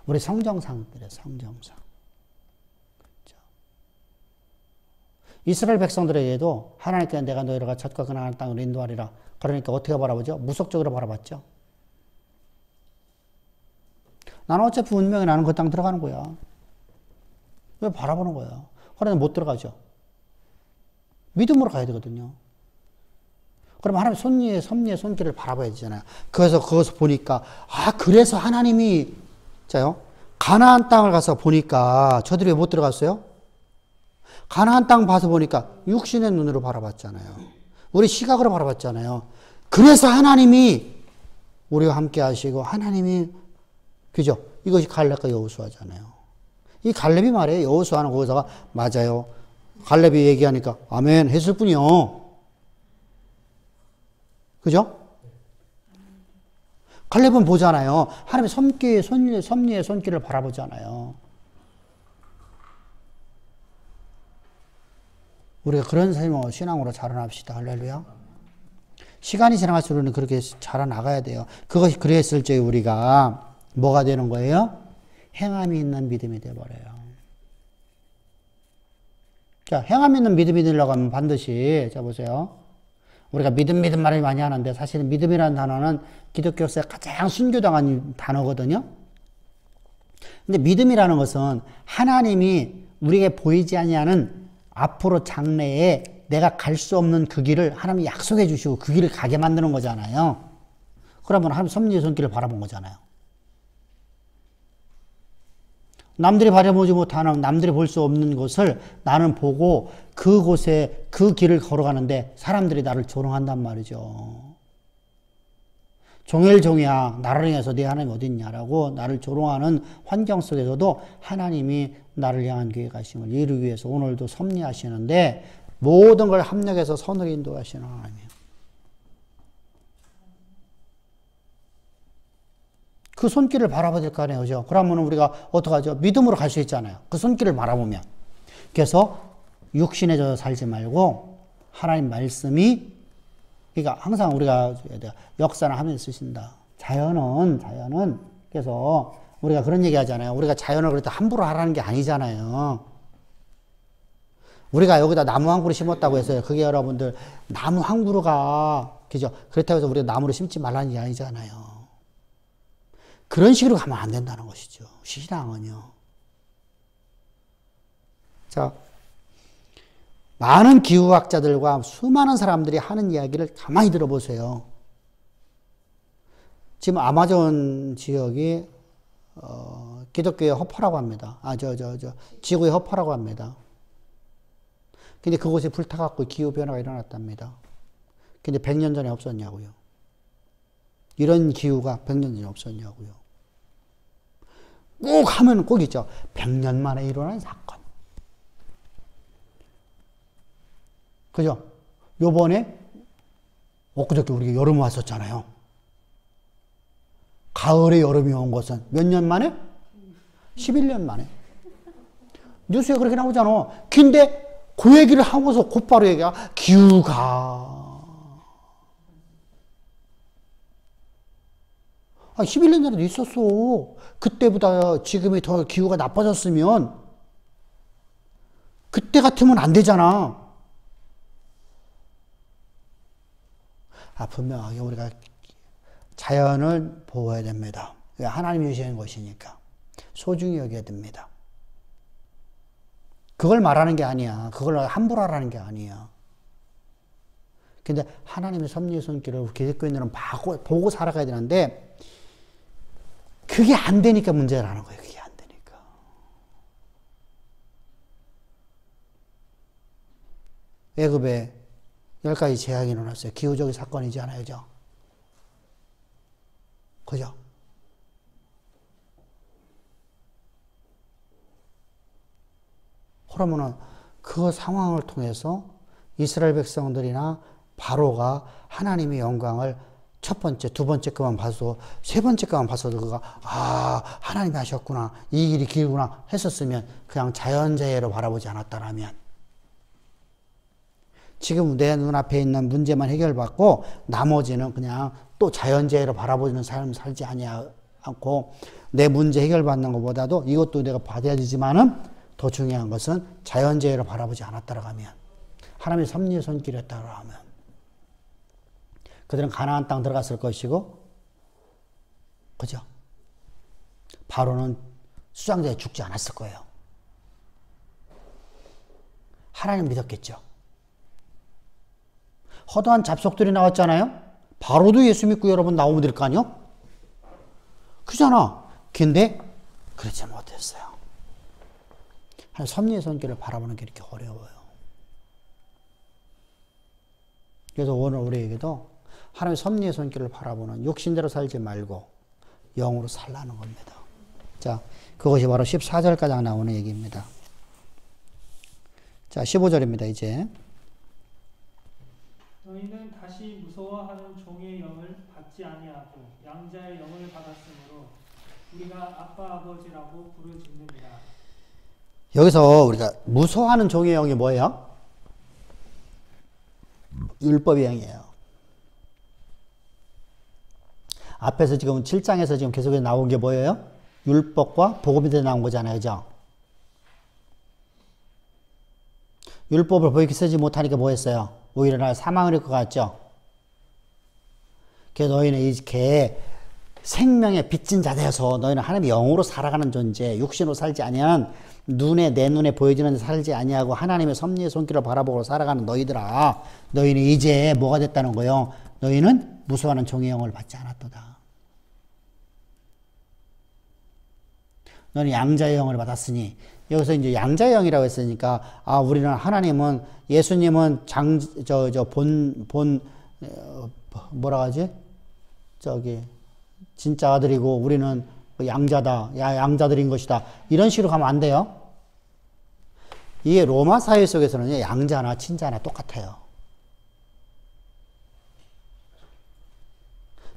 우리 성정상들의 성정상. 그렇죠. 이스라엘 백성들에게도 하나님께 내가 너희가 젖과 그나안 땅으로 인도하리라. 그러니까 어떻게 바라보죠? 무속적으로 바라봤죠. 나는 어차피 운명이 나는 그 땅 들어가는 거야. 왜 바라보는 거야? 그러면 못 들어가죠. 믿음으로 가야 되거든요. 그럼 하나님 섭리의 손길을 바라봐야 되잖아요. 그래서 그것을 보니까, 그래서 하나님이, 자요, 가나안 땅을 가서 보니까, 저들이 왜 못 들어갔어요? 가나안 땅 봐서 보니까 육신의 눈으로 바라봤잖아요. 우리 시각으로 바라봤잖아요. 그래서 하나님이 우리와 함께 하시고, 하나님이, 그죠? 이것이 갈렙과 여호수아잖아요. 이 갈렙이 말이에요. 여호수아는 거기다가, 맞아요. 갈렙이 얘기하니까, 아멘 했을 뿐이요. 그죠? 갈렙은 보잖아요. 하나님의 섭리의 손길을 바라보잖아요. 우리가 그런 삶을 신앙으로 자라납시다. 할렐루야. 시간이 지나갈수록 우리는 그렇게 자라나가야 돼요. 그것이 그랬을 때 우리가 뭐가 되는 거예요? 행함이 있는 믿음이 되어버려요. 자, 행함 있는 믿음이 되려고 하면 반드시, 자, 보세요. 우리가 믿음 말을 많이 하는데 사실은 믿음이라는 단어는 기독교에서 가장 순교당한 단어거든요. 근데 믿음이라는 것은 하나님이 우리에게 보이지 아니하는 앞으로 장래에 내가 갈 수 없는 그 길을 하나님이 약속해 주시고 그 길을 가게 만드는 거잖아요. 그러면 하나님 섭리의 손길을 바라본 거잖아요. 남들이 바라보지 못하는, 남들이 볼 수 없는 것을 나는 보고 그곳에 그 길을 걸어가는데 사람들이 나를 조롱한단 말이죠. 종일종이야 나를 향해서 네 하나님 어디 있냐라고 나를 조롱하는 환경 속에서도 하나님이 나를 향한 계획하심을 이루기 위해서 오늘도 섭리하시는데 모든 걸 합력해서 선을 인도하시는 하나님이에요. 그 손길을 바라봐야 될 거 아니에요. 그죠? 그러면 우리가 어떡하죠? 믿음으로 갈 수 있잖아요. 그 손길을 바라보면. 그래서 육신에 젖어 살지 말고 하나님 말씀이, 그러니까 항상 우리가 역사는 하면서 쓰신다. 자연은 그래서 우리가 그런 얘기 하잖아요. 우리가 자연을 그렇게 함부로 하라는 게 아니잖아요. 우리가 여기다 나무 한 그루 심었다고 해서 그게 여러분들 나무 한 그루가, 그죠? 그렇다고 해서 우리가 나무를 심지 말라는 게 아니잖아요. 그런 식으로 가면 안 된다는 것이죠. 신앙은요. 자, 많은 기후학자들과 수많은 사람들이 하는 이야기를 가만히 들어보세요. 지금 아마존 지역이 기독교의 허파라고 합니다. 지구의 허파라고 합니다. 근데 그곳에 불타갖고 기후변화가 일어났답니다. 근데 100년 전에 없었냐고요. 이런 기후가 100년 전에 없었냐고요. 꼭 하면 꼭 있죠. 100년 만에 일어난 사건. 그죠? 요번에 엊그저께 우리가 여름 왔었잖아요. 가을에 여름이 온 것은 몇 년 만에? 11년 만에. 뉴스에 그렇게 나오잖아. 근데 그 얘기를 하고서 곧바로 얘기야. 기후가. 11년 전에도 있었어. 그때보다 지금이 더 기후가 나빠졌으면 그때 같으면 안 되잖아. 분명하게 우리가 자연을 보호해야 됩니다. 하나님이 주시는 것이니까 소중히 여겨야 됩니다. 그걸 말하는 게 아니야. 그걸 함부로 하라는 게 아니야. 근데 하나님의 섭리의 손길을 기독교인들은 보고 살아가야 되는데 그게 안 되니까 문제라는 거예요. 그게 안 되니까. 애굽에 10가지 재앙이 일어났어요. 기후적인 사건이잖아요. 그죠? 그죠? 그러면은 그 상황을 통해서 이스라엘 백성들이나 바로가 하나님의 영광을 첫 번째, 두 번째 것만 봐서, 세 번째 것만 봐서도 그가, 하나님이 하셨구나, 이 길이 길구나 했었으면 그냥 자연재해로 바라보지 않았다라면, 지금 내 눈앞에 있는 문제만 해결받고, 나머지는 그냥 또 자연재해로 바라보는 삶을 살지 않고, 내 문제 해결받는 것보다도 이것도 내가 받아야 되지만은, 더 중요한 것은 자연재해로 바라보지 않았다라고 하면, 하나님의 섭리의 손길이었다고 하면, 그들은 가나안 땅 들어갔을 것이고, 그죠? 바로는 수장자에 죽지 않았을 거예요. 하나님 믿었겠죠. 허다한 잡속들이 나왔잖아요. 바로도 예수 믿고 여러분 나오면 될 거 아니요? 그잖아. 근데 그렇지 못했어요. 하나님 섭리의 손길을 바라보는 게 이렇게 어려워요. 그래서 오늘 우리에게도 하나님의 섭리의 손길을 바라보는 육신대로 살지 말고 영으로 살라는 겁니다. 자, 그것이 바로 14절까지 나오는 얘기입니다. 자, 15절입니다, 이제. 너희는 다시 무서워하는 종의 영을 받지 아니하고 양자의 영을 받았으므로 우리가 아빠 아버지라고 부르짖느니라. 여기서 우리가 무서워하는 종의 영이 뭐예요? 율법의 영이에요. 앞에서 지금 7장에서 지금 계속 나온 게 뭐예요? 율법과 복음이 나온 거잖아요. 그죠? 율법을 보이게 쓰지 못하니까 뭐 했어요? 오히려 날 사망을 일것 같죠? 그래서 너희는 이렇게 생명의 빚진 자 되어서 너희는 하나님의 영으로 살아가는 존재, 육신으로 살지 아니하는 내 눈에 보여지는 살지 아니하고 하나님의 섭리의 손길을 바라보고 살아가는 너희들아, 너희는 이제 뭐가 됐다는 거예요? 너희는 무서워하는 종의 영을 받지 않았도다. 너는 양자의 영을 받았으니, 여기서 이제 양자의 영이라고 했으니까, 우리는 하나님은, 예수님은 뭐라 하지? 진짜 아들이고, 우리는 양자다. 양자들인 것이다. 이런 식으로 가면 안 돼요. 이게 로마 사회 속에서는 양자나 친자나 똑같아요.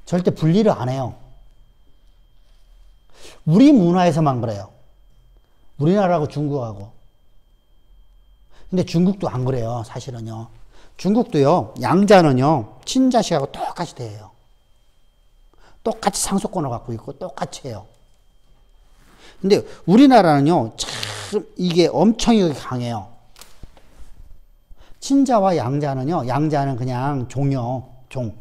절대 분리를 안 해요. 우리 문화에서만 그래요. 우리나라하고 중국하고. 근데 중국도 안 그래요, 사실은요. 중국도요, 양자는요, 친자식하고 똑같이 돼요. 똑같이 상속권을 갖고 있고, 똑같이 해요. 근데 우리나라는요, 참, 이게 엄청 강해요. 친자와 양자는요, 양자는 그냥 종이요, 종.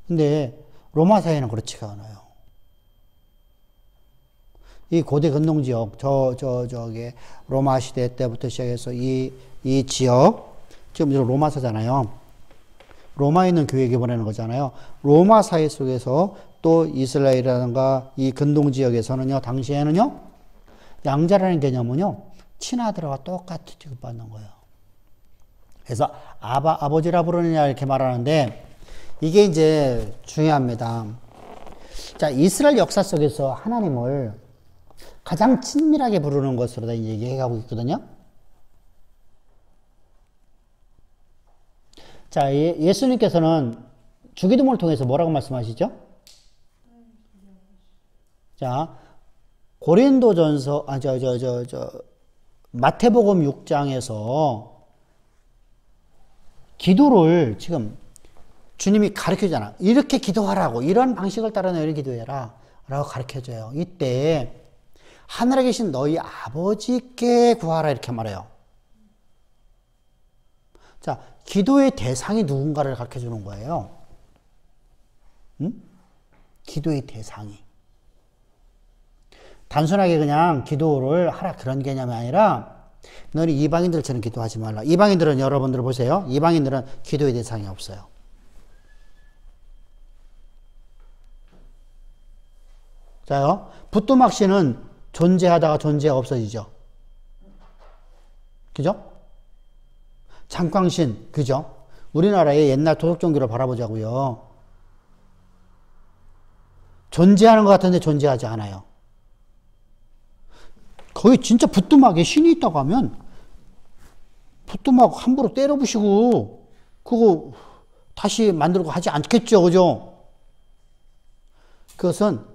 근데 로마 사회는 그렇지가 않아요. 이 고대 근동지역, 저기 로마 시대 때부터 시작해서 이 지역, 지금 로마사잖아요. 로마에 있는 교회에 보내는 거잖아요. 로마 사회 속에서 또 이스라엘이라든가 이 근동지역에서는요, 당시에는요, 양자라는 개념은요, 친아들과 똑같이 취급받는 거예요. 그래서 아버지라 부르느냐 이렇게 말하는데, 이게 이제 중요합니다. 자, 이스라엘 역사 속에서 하나님을 가장 친밀하게 부르는 것으로 다 얘기해가고 있거든요. 자, 예수님께서는 주기도문을 통해서 뭐라고 말씀하시죠? 자, 고린도전서, 마태복음 6장에서 기도를 지금 주님이 가르쳐주잖아. 이렇게 기도하라고, 이런 방식을 따라 너희 기도해라 라고 가르쳐줘요. 이때 하늘에 계신 너희 아버지께 구하라 이렇게 말해요. 자, 기도의 대상이 누군가를 가르쳐주는 거예요. 응? 기도의 대상이. 단순하게 그냥 기도를 하라 그런 개념이 아니라 너희 이방인들처럼 기도하지 말라. 이방인들은 여러분들 보세요. 이방인들은 기도의 대상이 없어요. 자요. 부뚜막시는 존재하다가 존재가 없어지죠. 그죠? 장광신, 그죠? 우리나라의 옛날 도덕종교를 바라보자고요. 존재하는 것 같은데 존재하지 않아요. 거의 진짜 부뚜막에 신이 있다고 하면 부뚜막 함부로 때려 부시고 그거 다시 만들고 하지 않겠죠. 그죠? 그것은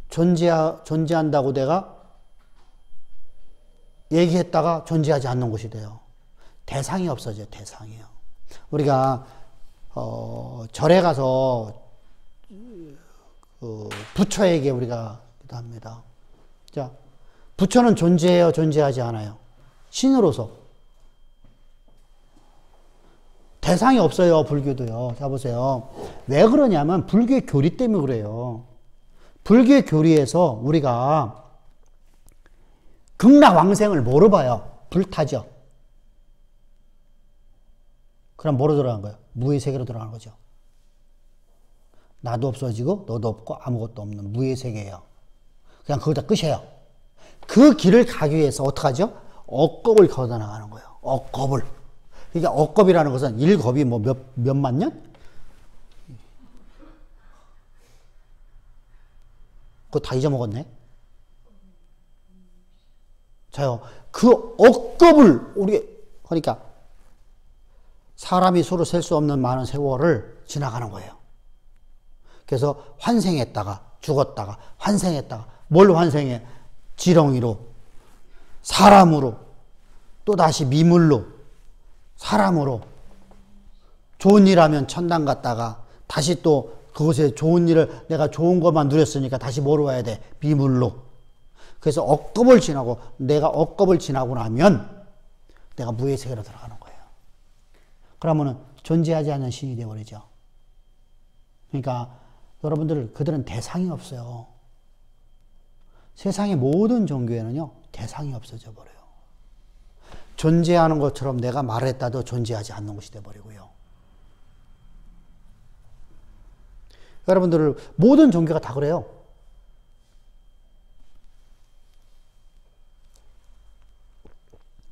존재한다고 내가 얘기했다가 존재하지 않는 것이 돼요. 대상이 없어져요. 대상이요. 우리가 절에 가서 부처에게 우리가 기도합니다. 자, 부처는 존재해요? 존재하지 않아요? 신으로서. 대상이 없어요. 불교도요. 자, 보세요. 왜 그러냐면 불교의 교리 때문에 그래요. 불교의 교리에서 우리가 극락왕생을 뭐로 봐요? 불타죠. 그럼 뭐로 들어간 거예요? 무의 세계로 들어가는 거죠. 나도 없어지고 너도 없고 아무것도 없는 무의 세계예요. 그냥 거기다 끝이에요. 그 길을 가기 위해서 어떡하죠? 억겁을 걷어나가는 거예요. 억겁을. 그러니까 억겁이라는 것은 일겁이 뭐 몇만 년? 그거 다 잊어먹었네. 자요. 그 억겁을 그러니까 사람이 서로 셀 수 없는 많은 세월을 지나가는 거예요. 그래서 환생했다가 죽었다가 환생했다가 뭘 환생해? 지렁이로, 사람으로, 또다시 미물로, 사람으로, 좋은 일 하면 천당 갔다가 다시 또 그곳에 좋은 일을 내가 좋은 것만 누렸으니까 다시 뭐로 와야 돼? 미물로. 그래서 억겁을 지나고 내가 억겁을 지나고 나면 내가 무의 세계로 들어가는 거예요. 그러면은 존재하지 않는 신이 되어버리죠. 그러니까 여러분들 그들은 대상이 없어요. 세상의 모든 종교에는요 대상이 없어져 버려요. 존재하는 것처럼 내가 말을 했다도 존재하지 않는 것이 되어버리고요. 여러분들 모든 종교가 다 그래요.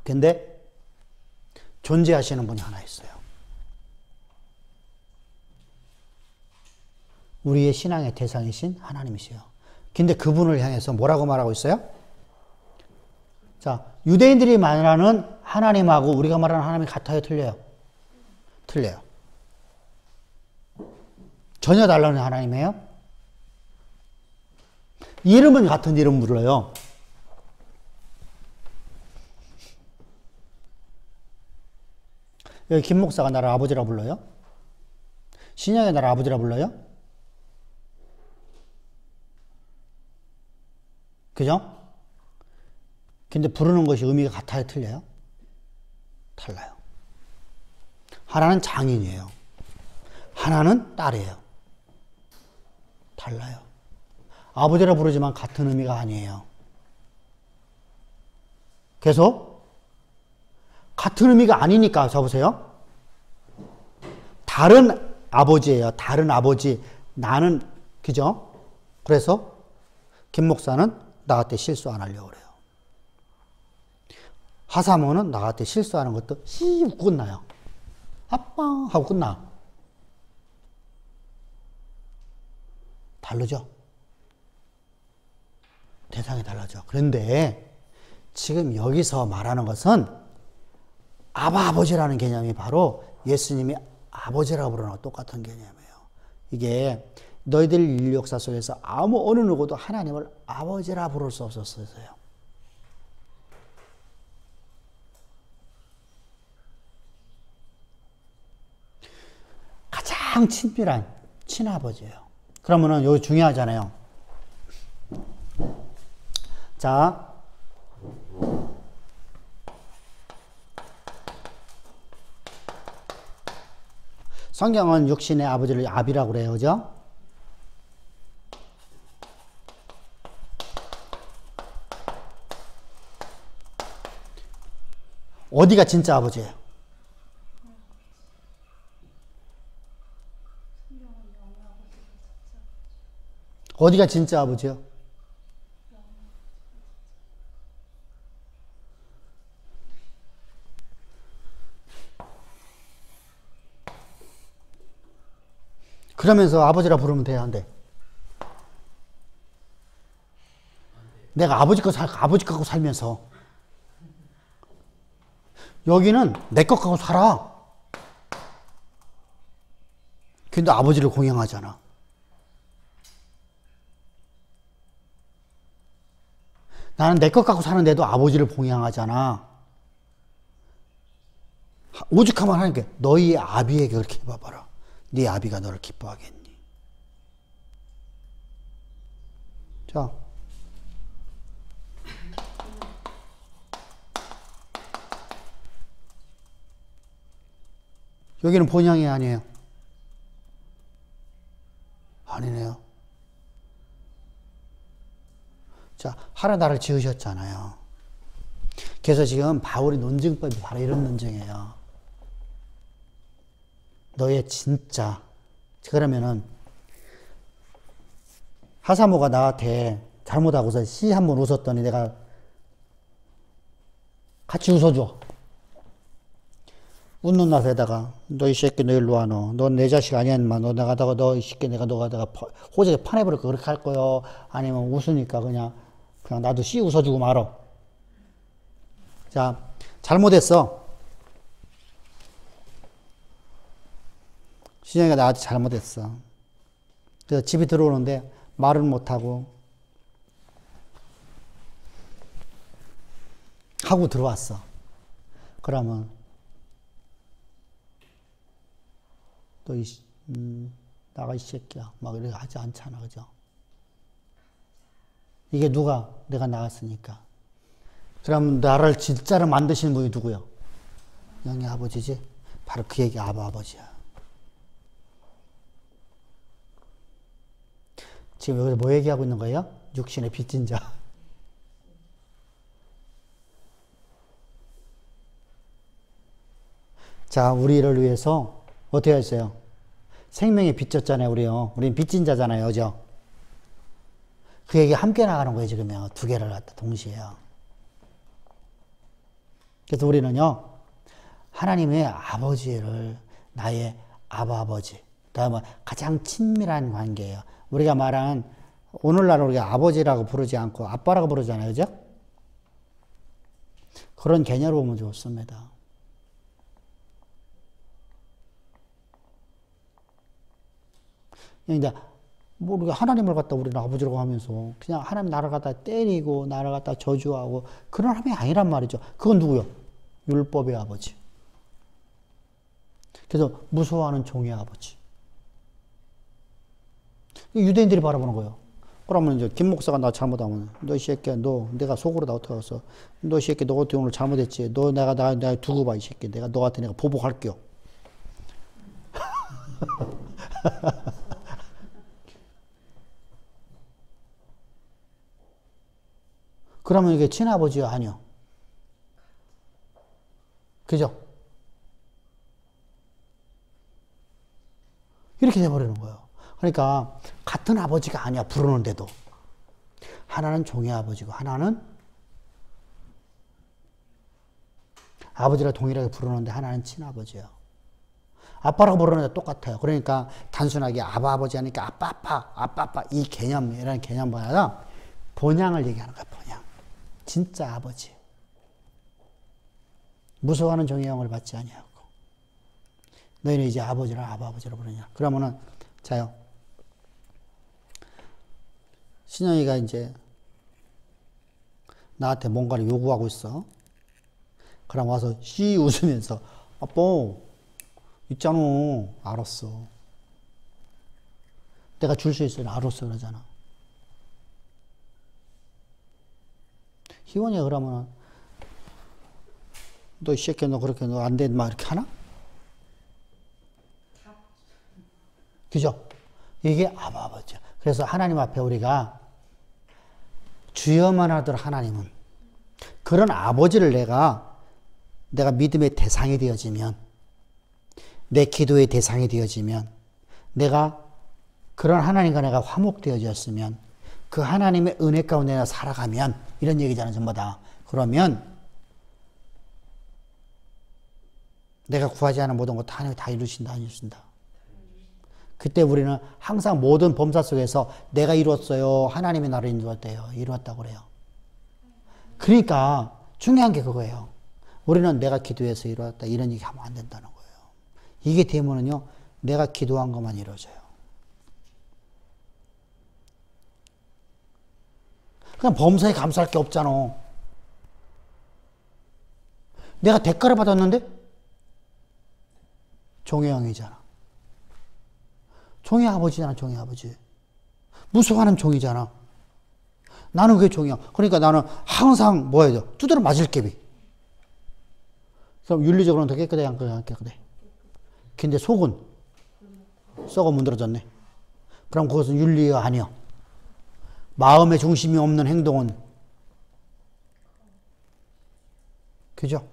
근데 존재하시는 분이 하나 있어요. 우리의 신앙의 대상이신 하나님이세요. 근데 그분을 향해서 뭐라고 말하고 있어요? 자, 유대인들이 말하는 하나님하고 우리가 말하는 하나님이 같아요? 틀려요? 틀려요. 전혀 다른 하나님이에요? 이름은 같은 이름 불러요. 여기 김 목사가 나를 아버지라 불러요? 신영이 나를 아버지라 불러요? 그죠? 근데 부르는 것이 의미가 같아요? 틀려요? 달라요. 하나는 장인이에요. 하나는 딸이에요. 달라요. 아버지라 부르지만 같은 의미가 아니에요. 그래서 같은 의미가 아니니까 잡으세요. 다른 아버지예요. 다른 아버지. 나는 그죠? 그래서 김 목사는 나한테 실수 안 하려고 그래요. 하사모는 나한테 실수하는 것도 씨 웃고 끝나요. 아빠 하고 끝나. 다르죠? 대상이 달라져. 그런데 지금 여기서 말하는 것은 아버지라는 개념이 바로 예수님이 아버지라고 부르는 것과 똑같은 개념이에요. 이게 너희들 인류 역사 속에서 어느 누구도 하나님을 아버지라 부를 수 없었어요. 가장 친밀한 친아버지예요. 그러면은 여기 중요하잖아요. 자, 성경은 육신의 아버지를 아비라고 그래요. 그죠? 어디가 진짜 아버지예요? 어디가 진짜 아버지요? 그러면서 아버지라 부르면 돼야 한대. 내가 아버지 갖고 살면서 여기는 내 것 갖고 살아. 근데 아버지를 공양하잖아. 나는 내 것 갖고 사는데도 아버지를 봉양하잖아. 오죽하면 하나님께 너희 아비에게 그렇게 해봐봐라. 네 아비가 너를 기뻐하겠니? 자, 여기는 본향이 아니에요. 아니네요. 자, 하나 나를 지으셨잖아요. 그래서 지금 바울의 논증법이 바로 이런 논증이에요. 너의 진짜. 그러면은 하사모가 나한테 잘못하고서 씨 한 번 웃었더니 내가 같이 웃어줘. 웃는 낯에다가 너 이 새끼 너 일로 와 너. 넌 내 자식 아니야 인마. 너 나가다가 너 이 새끼 내가 너가다가 호적에 파내버릴 거 그렇게 할 거요. 아니면 웃으니까 그냥 나도 씨 웃어주고 말어. 자, 잘못했어. 신영이가 나한테 잘못했어. 그래서 집에 들어오는데 말은 못하고 하고 들어왔어. 그러면 또 나가 이 새끼야 막 이렇게 하지 않잖아. 그죠? 이게 누가? 내가 나갔으니까. 그럼 나를 진짜로 만드신 분이 누구요? 영의 아버지지? 바로 그 얘기 아버지야. 지금 여기서 뭐 얘기하고 있는 거예요? 육신의 빚진 자. 자, 우리를 위해서 어떻게 했어요? 생명이 빚졌잖아요, 우리요. 우린 빚진 자잖아요, 그죠? 그 얘기 함께 나가는 거예요, 지금요. 두 개를 갖다 동시에요. 그래서 우리는요, 하나님의 아버지를 나의 아버지, 다음에 가장 친밀한 관계예요. 우리가 말하는, 오늘날 우리가 아버지라고 부르지 않고 아빠라고 부르잖아요, 그죠? 그런 개념으로 보면 좋습니다. 이제 뭐 우리가 하나님을 갖다 우리는 아버지라고 하면서 그냥 하나님 나를 갖다 때리고 나를 갖다 저주하고 그런 하나님이 아니란 말이죠. 그건 누구요? 율법의 아버지. 그래서 무서워하는 종의 아버지. 유대인들이 바라보는 거예요. 그러면 이제 김 목사가 나 잘못하면 너 이 새끼야 너 내가 속으로 나 어떻게 알았어? 너 이 새끼 너 어떻게 오늘 잘못했지? 너 내가 두고 봐 이 새끼 내가 너한테 내가 보복할게요. 그러면 이게 친아버지야 아니요? 그죠? 이렇게 돼버리는 거예요. 그러니까 같은 아버지가 아니야 부르는데도 하나는 종의 아버지고 하나는 아버지라 동일하게 부르는데 하나는 친아버지야. 아빠라고 부르는 데 똑같아요. 그러니까 단순하게 아바 아버지 하니까 아빠 아빠 이 개념이라는 개념보다 본향을 얘기하는 거야. 본향. 진짜 아버지. 무서워하는 종의 영을 받지 아니하고 너희는 이제 아버지를 아버지로 부르냐. 그러면은 자요. 신영이가 이제 나한테 뭔가를 요구하고 있어. 그럼 와서 씨 웃으면서 아빠 있잖아. 알았어. 내가 줄 수 있어요. 알았어 그러잖아. 희원이가 그러면 너 이 새끼 너 그렇게 너 안 돼 막 이렇게 하나? 그죠? 이게 아버지야. 그래서 하나님 앞에 우리가 주여만 하더라. 하나님은 그런 아버지를 내가 믿음의 대상이 되어지면, 내 기도의 대상이 되어지면, 내가 그런 하나님과 내가 화목되어졌으면, 그 하나님의 은혜 가운데 내가 살아가면, 이런 얘기잖아요 전부 다. 그러면 내가 구하지 않은 모든 것 하나님이 다 이루신다 안 이루신다. 그때 우리는 항상 모든 범사 속에서 내가 이루었어요, 하나님이 나를 이루었대요, 이루었다고 그래요. 그러니까 중요한 게 그거예요. 우리는 내가 기도해서 이루었다 이런 얘기 하면 안 된다는 거예요. 이게 되면은요 내가 기도한 것만 이루어져요. 그냥 범사에 감사할 게 없잖아. 내가 대가를 받았는데 종의 영이잖아. 종의 아버지잖아. 종의 아버지. 무서워하는 종이잖아. 나는 왜 종이야? 그러니까 나는 항상 뭐 해야 돼? 두드려 맞을 개비. 그럼 윤리적으로는 더 깨끗해 안 깨끗해? 근데 속은 썩어 문드러졌네. 그럼 그것은 윤리가 아니야. 마음의 중심이 없는 행동은, 그죠?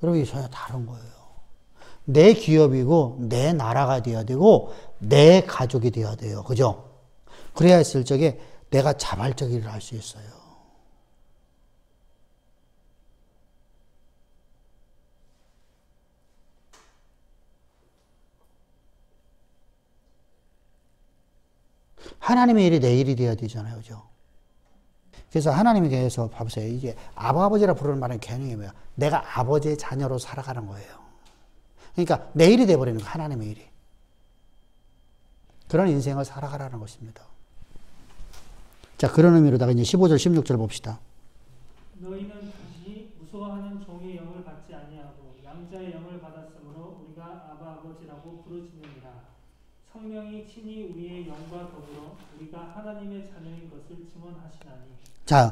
여러분, 이게 전혀 다른 거예요. 내 기업이고, 내 나라가 되어야 되고, 내 가족이 되어야 돼요. 그죠? 그래야 했을 적에 내가 자발적 일을 할 수 있어요. 하나님의 일이 내 일이 되어야 되잖아요. 그죠? 그래서 하나님께서 봐보세요. 이게 아버지라 부르는 말의 개념이 뭐야? 내가 아버지의 자녀로 살아가는 거예요. 그러니까 내 일이 돼버리는 거예요. 하나님의 일이. 그런 인생을 살아가라는 것입니다. 자, 그런 의미로다가 이제 15절, 16절 봅시다. 너희는 다시 무서워하는 종의 영을 받지 아니하고 양자의 영을 받았으므로 우리가 아바 아버지라고 부르짖느니라. 성령이 친히 우리의 영과 더불어 우리가 하나님의 자녀인 것을 증언하시나니. 자,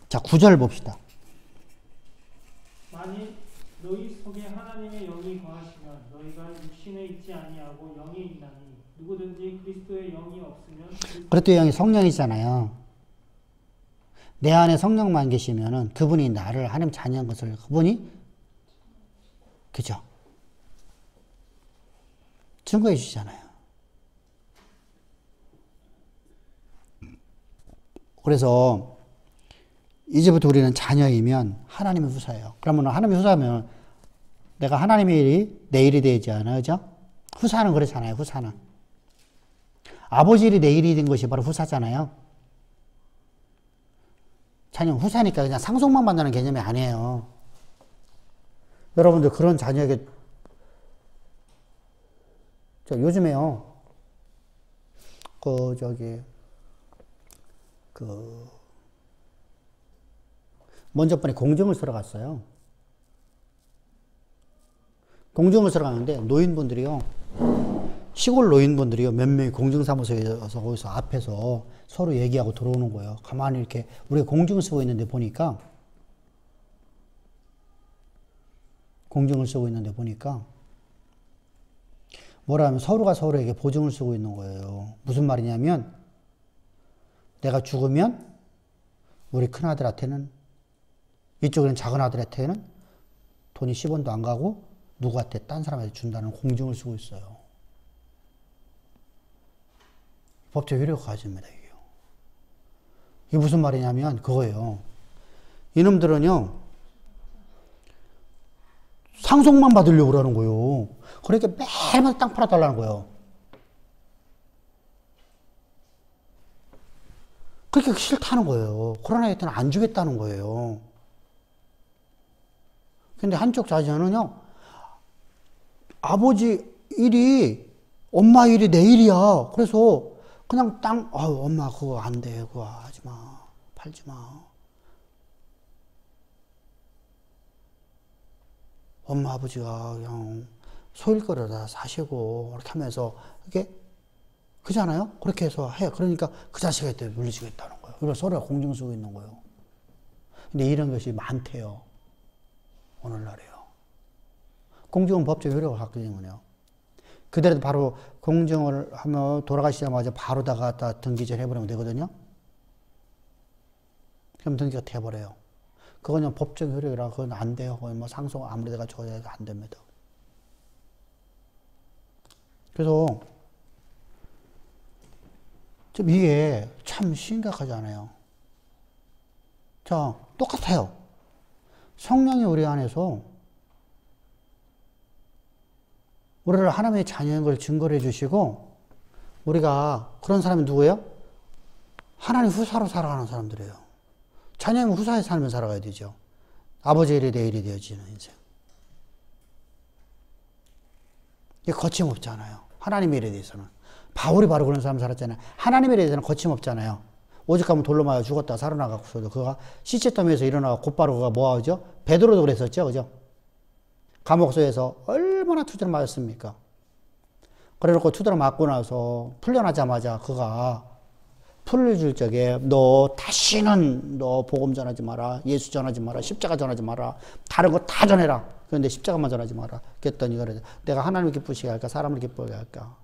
9절 봅시다. 만일 너희 속에 하나님의 영이 거하시면 너희가 육신에 있지 아니하고 영에 있나니 누구든지 그리스도의 영이 없으면 그리스도의 영이 성령이잖아요. 내 안에 성령만 계시면은 그분이 나를 하나님 자녀인 것을 그분이, 그죠? 증거해 주시잖아요. 그래서 이제부터 우리는 자녀이면 하나님의 후사예요. 그러면 하나님의 후사면 내가 하나님의 일이 내 일이 되지 않아요. 그죠? 후사는 그렇잖아요. 후사는. 아버지 일이 내 일이 된 것이 바로 후사잖아요. 자녀 후사니까 그냥 상속만 받는 개념이 아니에요. 여러분들 그런 자녀에게 요즘에요. 먼저 번에 공증을 쓰러 갔어요. 공증을 쓰러 가는데 노인분들이요. 시골 노인분들이요. 몇 명이 공증사무소에서 거기서 앞에서 서로 얘기하고 들어오는 거예요. 가만히 이렇게 우리가 공증을 쓰고 있는데 보니까 뭐라 하면 서로가 서로에게 보증을 쓰고 있는 거예요. 무슨 말이냐면 내가 죽으면 우리 큰아들한테는, 이쪽에는 작은아들한테는 돈이 10원도 안 가고 누구한테 딴 사람한테 준다는 공증을 쓰고 있어요. 법적 효력을 가집니다. 이게 무슨 말이냐면 그거예요. 이놈들은요 상속만 받으려고 그러는 거예요. 그러니까 매일마다 땅 팔아달라는 거예요. 그렇게 싫다는 거예요. 코로나 때는 안 주겠다는 거예요. 근데 한쪽 자녀는요, 아버지 일이, 엄마 일이 내 일이야. 그래서 그냥 땅, 엄마 그거 안 돼. 그거 하지 마. 팔지 마. 엄마 아버지가 그냥 소일거리 다 사시고, 이렇게 하면서, 이게, 그잖아요? 그렇게 해서 해. 그러니까 그 자식한테 물리주겠다는 거예요. 그래서 서로가 공증 쓰고 있는 거예요. 근데 이런 것이 많대요. 오늘날에요. 공증은 법적 효력을 갖기 때문에요. 그대로 바로 공증을 하면 돌아가시자마자 바로 다 갖다 등기절 해버리면 되거든요. 그럼 등기가 돼버려요. 그건 법적 효력이라 그건 안 돼요. 그건 뭐 상속 아무리 돼가지고 안 됩니다. 그래서 좀 이게 참 심각하잖아요. 자, 똑같아요. 성령이 우리 안에서 우리를 하나님의 자녀인 걸 증거를 해주시고, 우리가 그런 사람이 누구예요? 하나님 후사로 살아가는 사람들이에요. 자녀이면 후사의 삶을 살아가야 되죠. 아버지 일이 내 일이 되어지는 인생. 이게 거침없잖아요. 하나님의 일에 대해서는. 바울이 바로 그런 사람 살았잖아요. 하나님에 대해서는 거침없잖아요. 오직 가면 돌로 맞아 죽었다 살아나가고서도 그가 시체더미에서 일어나가 곧바로 그가 뭐하죠? 베드로도 그랬었죠. 그죠? 감옥소에서 얼마나 투드를 맞았습니까? 그래놓고 투드를 맞고 나서 풀려나자마자 그가 풀려줄 적에 너 다시는 너 복음 전하지 마라. 예수 전하지 마라. 십자가 전하지 마라. 다른 거 다 전해라. 그런데 십자가만 전하지 마라. 그랬더니 그래. 내가 하나님을 기쁘시게 할까? 사람을 기쁘게 할까?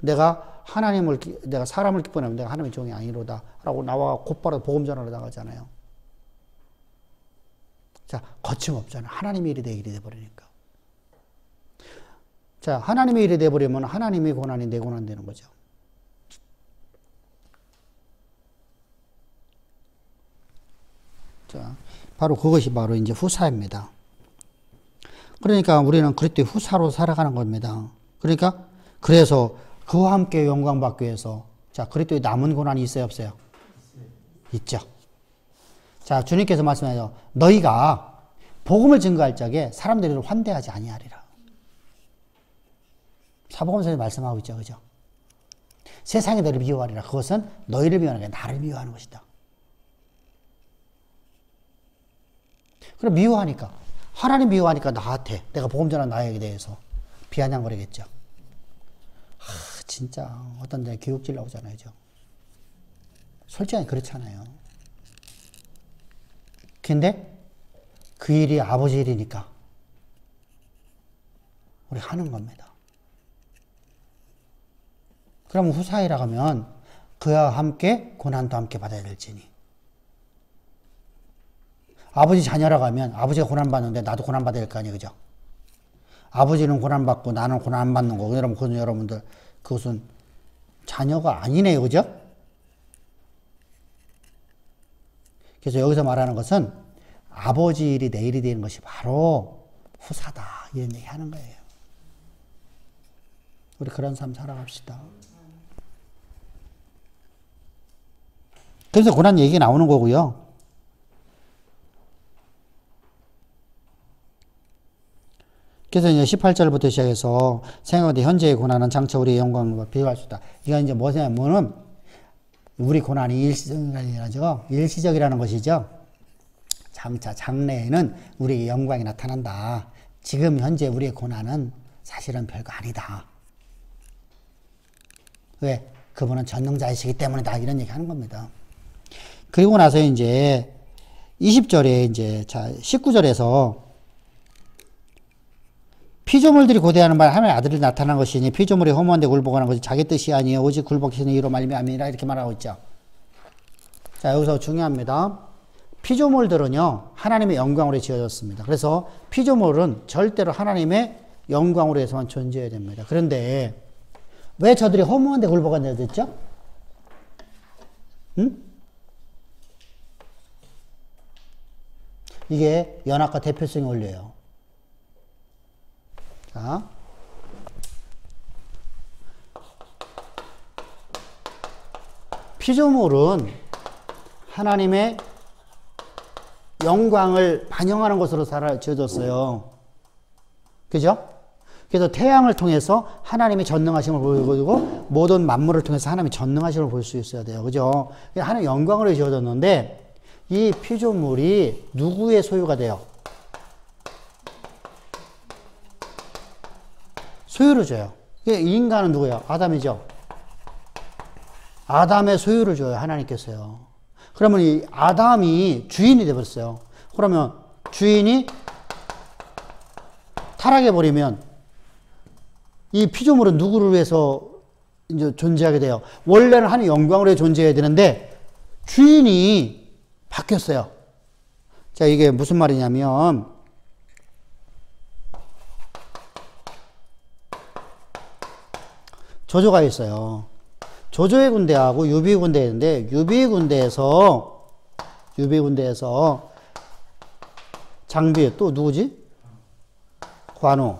내가 사람을 기쁘게 하면 내가 하나님의 종이 아니로다. 라고 나와 곧바로 복음 전하러 나가잖아요. 자, 거침없잖아. 하나님의 일이 내 일이 돼버리니까. 자, 하나님의 일이 돼버리면 하나님의 고난이 내 고난 되는 거죠. 자, 바로 그것이 바로 이제 후사입니다. 그러니까 우리는 그리스도의 후사로 살아가는 겁니다. 그러니까 그래서 그와 함께 영광 받기 위해서 자, 그리스도의 남은 고난이 있어요, 없어요? 있죠. 자, 주님께서 말씀하세요. 너희가 복음을 증거할 적에 사람들을 환대하지 아니하리라. 사복음서에 말씀하고 있죠, 그죠? 세상이 너희를 미워하리라. 그것은 너희를 미워하는 게 아니라 나를 미워하는 것이다. 그럼 미워하니까 하나님 미워하니까 나한테 내가 복음 전한 나에게 대해서 비아냥거리겠죠. 진짜 어떤 데 교육질 나오잖아요, 그죠? 솔직히 그렇잖아요. 근데 그 일이 아버지 일이니까 우리 하는 겁니다. 그럼 후사이라 하면 그와 함께 고난도 함께 받아야 될지니. 아버지 자녀라고 하면 아버지가 고난받는데 나도 고난받아야 될 거 아니에요, 그죠? 아버지는 고난받고 나는 고난 안 받는 거고, 여러분들 그것은 자녀가 아니네요, 그죠? 그래서 여기서 말하는 것은 아버지 일이 내 일이 되는 것이 바로 후사다, 이런 얘기 하는 거예요. 우리 그런 삶 살아갑시다. 그래서 고난 얘기 나오는 거고요. 그래서 이제 18절부터 시작해서 생각하되 현재의 고난은 장차 우리의 영광과 비교할 수 있다. 이거 이제 뭐냐면은 우리 고난이 일시적이라죠. 일시적이라는 것이죠. 장차 장래에는 우리의 영광이 나타난다. 지금 현재 우리의 고난은 사실은 별거 아니다. 왜? 그분은 전능자이시기 때문이다. 이런 얘기 하는 겁니다. 그리고 나서 이제 20절에 이제 자 19절에서 피조물들이 고대하는 말 하나님의 아들이 나타난 것이니 피조물이 허무한데 굴복하는 것이 자기 뜻이 아니요 오직 굴복하시는 이로 말미암이라 이렇게 말하고 있죠. 자, 여기서 중요합니다. 피조물들은요 하나님의 영광으로 지어졌습니다. 그래서 피조물은 절대로 하나님의 영광으로 해서만 존재해야 됩니다. 그런데 왜 저들이 허무한데 굴복한다고 했죠? 응? 이게 연합과 대표성의 원리예요. 자. 피조물은 하나님의 영광을 반영하는 것으로 지어졌어요. 그죠? 그래서 태양을 통해서 하나님의 전능하심을 보이고 모든 만물을 통해서 하나님의 전능하심을 볼 수 있어야 돼요. 그죠? 하나님의 영광으로 지어졌는데 이 피조물이 누구의 소유가 돼요? 소유를 줘요. 인간은 누구예요? 아담이죠? 아담의 소유를 줘요. 하나님께서요. 그러면 이 아담이 주인이 되어버렸어요. 그러면 주인이 타락해버리면 이 피조물은 누구를 위해서 이제 존재하게 돼요? 원래는 하나님의 영광으로 존재해야 되는데 주인이 바뀌었어요. 자, 이게 무슨 말이냐면 조조가 있어요. 조조의 군대하고 유비의 군대가 있는데 유비의 군대에서 장비 또 누구지? 관우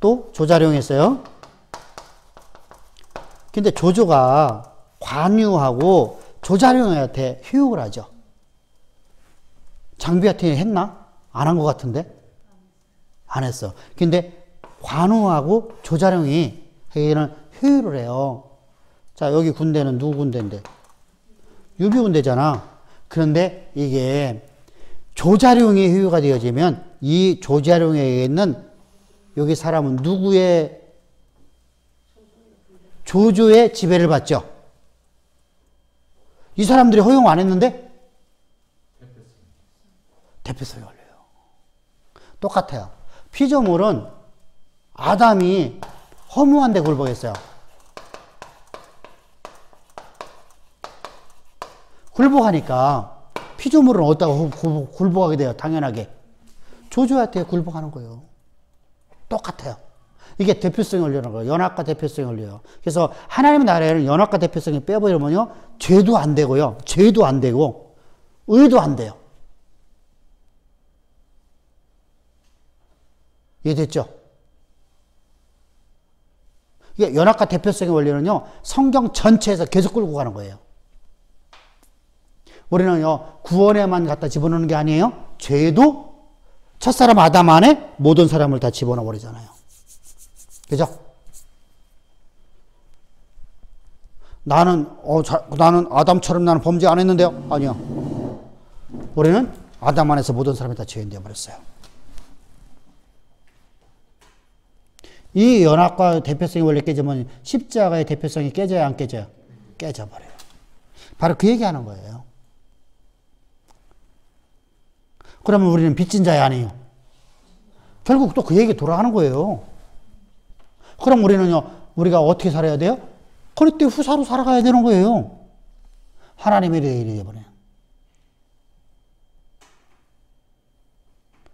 또 조자룡이 있어요. 근데 조조가 관유하고 조자룡한테 휴육을 하죠. 장비한테 했나? 안 한 것 같은데? 안 했어. 근데 관우하고 조자룡이 여기는 효율을 해요. 자, 여기 군대는 누구 군대인데? 유비 군대잖아. 그런데 이게 조자룡이 효유가 되어지면 이 조자룡에게 있는 여기 사람은 누구의 조조의 지배를 받죠. 이 사람들이 허용 안 했는데 대표성이 걸려요. 똑같아요. 피조물은 아담이 허무한 데 굴복했어요. 굴복하니까 피조물은 어디다가 굴복하게 돼요? 당연하게. 조조한테 굴복하는 거예요. 똑같아요. 이게 대표성이 걸리는 거예요. 연합과 대표성이 걸려요. 그래서 하나님의 나라에는 연합과 대표성이 빼버리면요. 죄도 안 되고요. 죄도 안 되고 의도 안 돼요. 이해됐죠? 이게 연합과 대표성의 원리는요, 성경 전체에서 계속 끌고 가는 거예요. 우리는요, 구원에만 갖다 집어넣는 게 아니에요. 죄도 첫사람 아담 안에 모든 사람을 다 집어넣어 버리잖아요. 그죠? 나는 아담처럼 나는 범죄 안 했는데요? 아니요. 우리는 아담 안에서 모든 사람이 다 죄인 되어 버렸어요. 이 연합과 대표성이 원래 깨지면 십자가의 대표성이 깨져야 안 깨져요? 깨져버려요. 바로 그 얘기하는 거예요. 그러면 우리는 빚진 자야 아니에요? 결국 또 그 얘기 돌아가는 거예요. 그럼 우리는요, 우리가 어떻게 살아야 돼요? 그리때 후사로 살아가야 되는 거예요. 하나님의 내일이 되어버려요.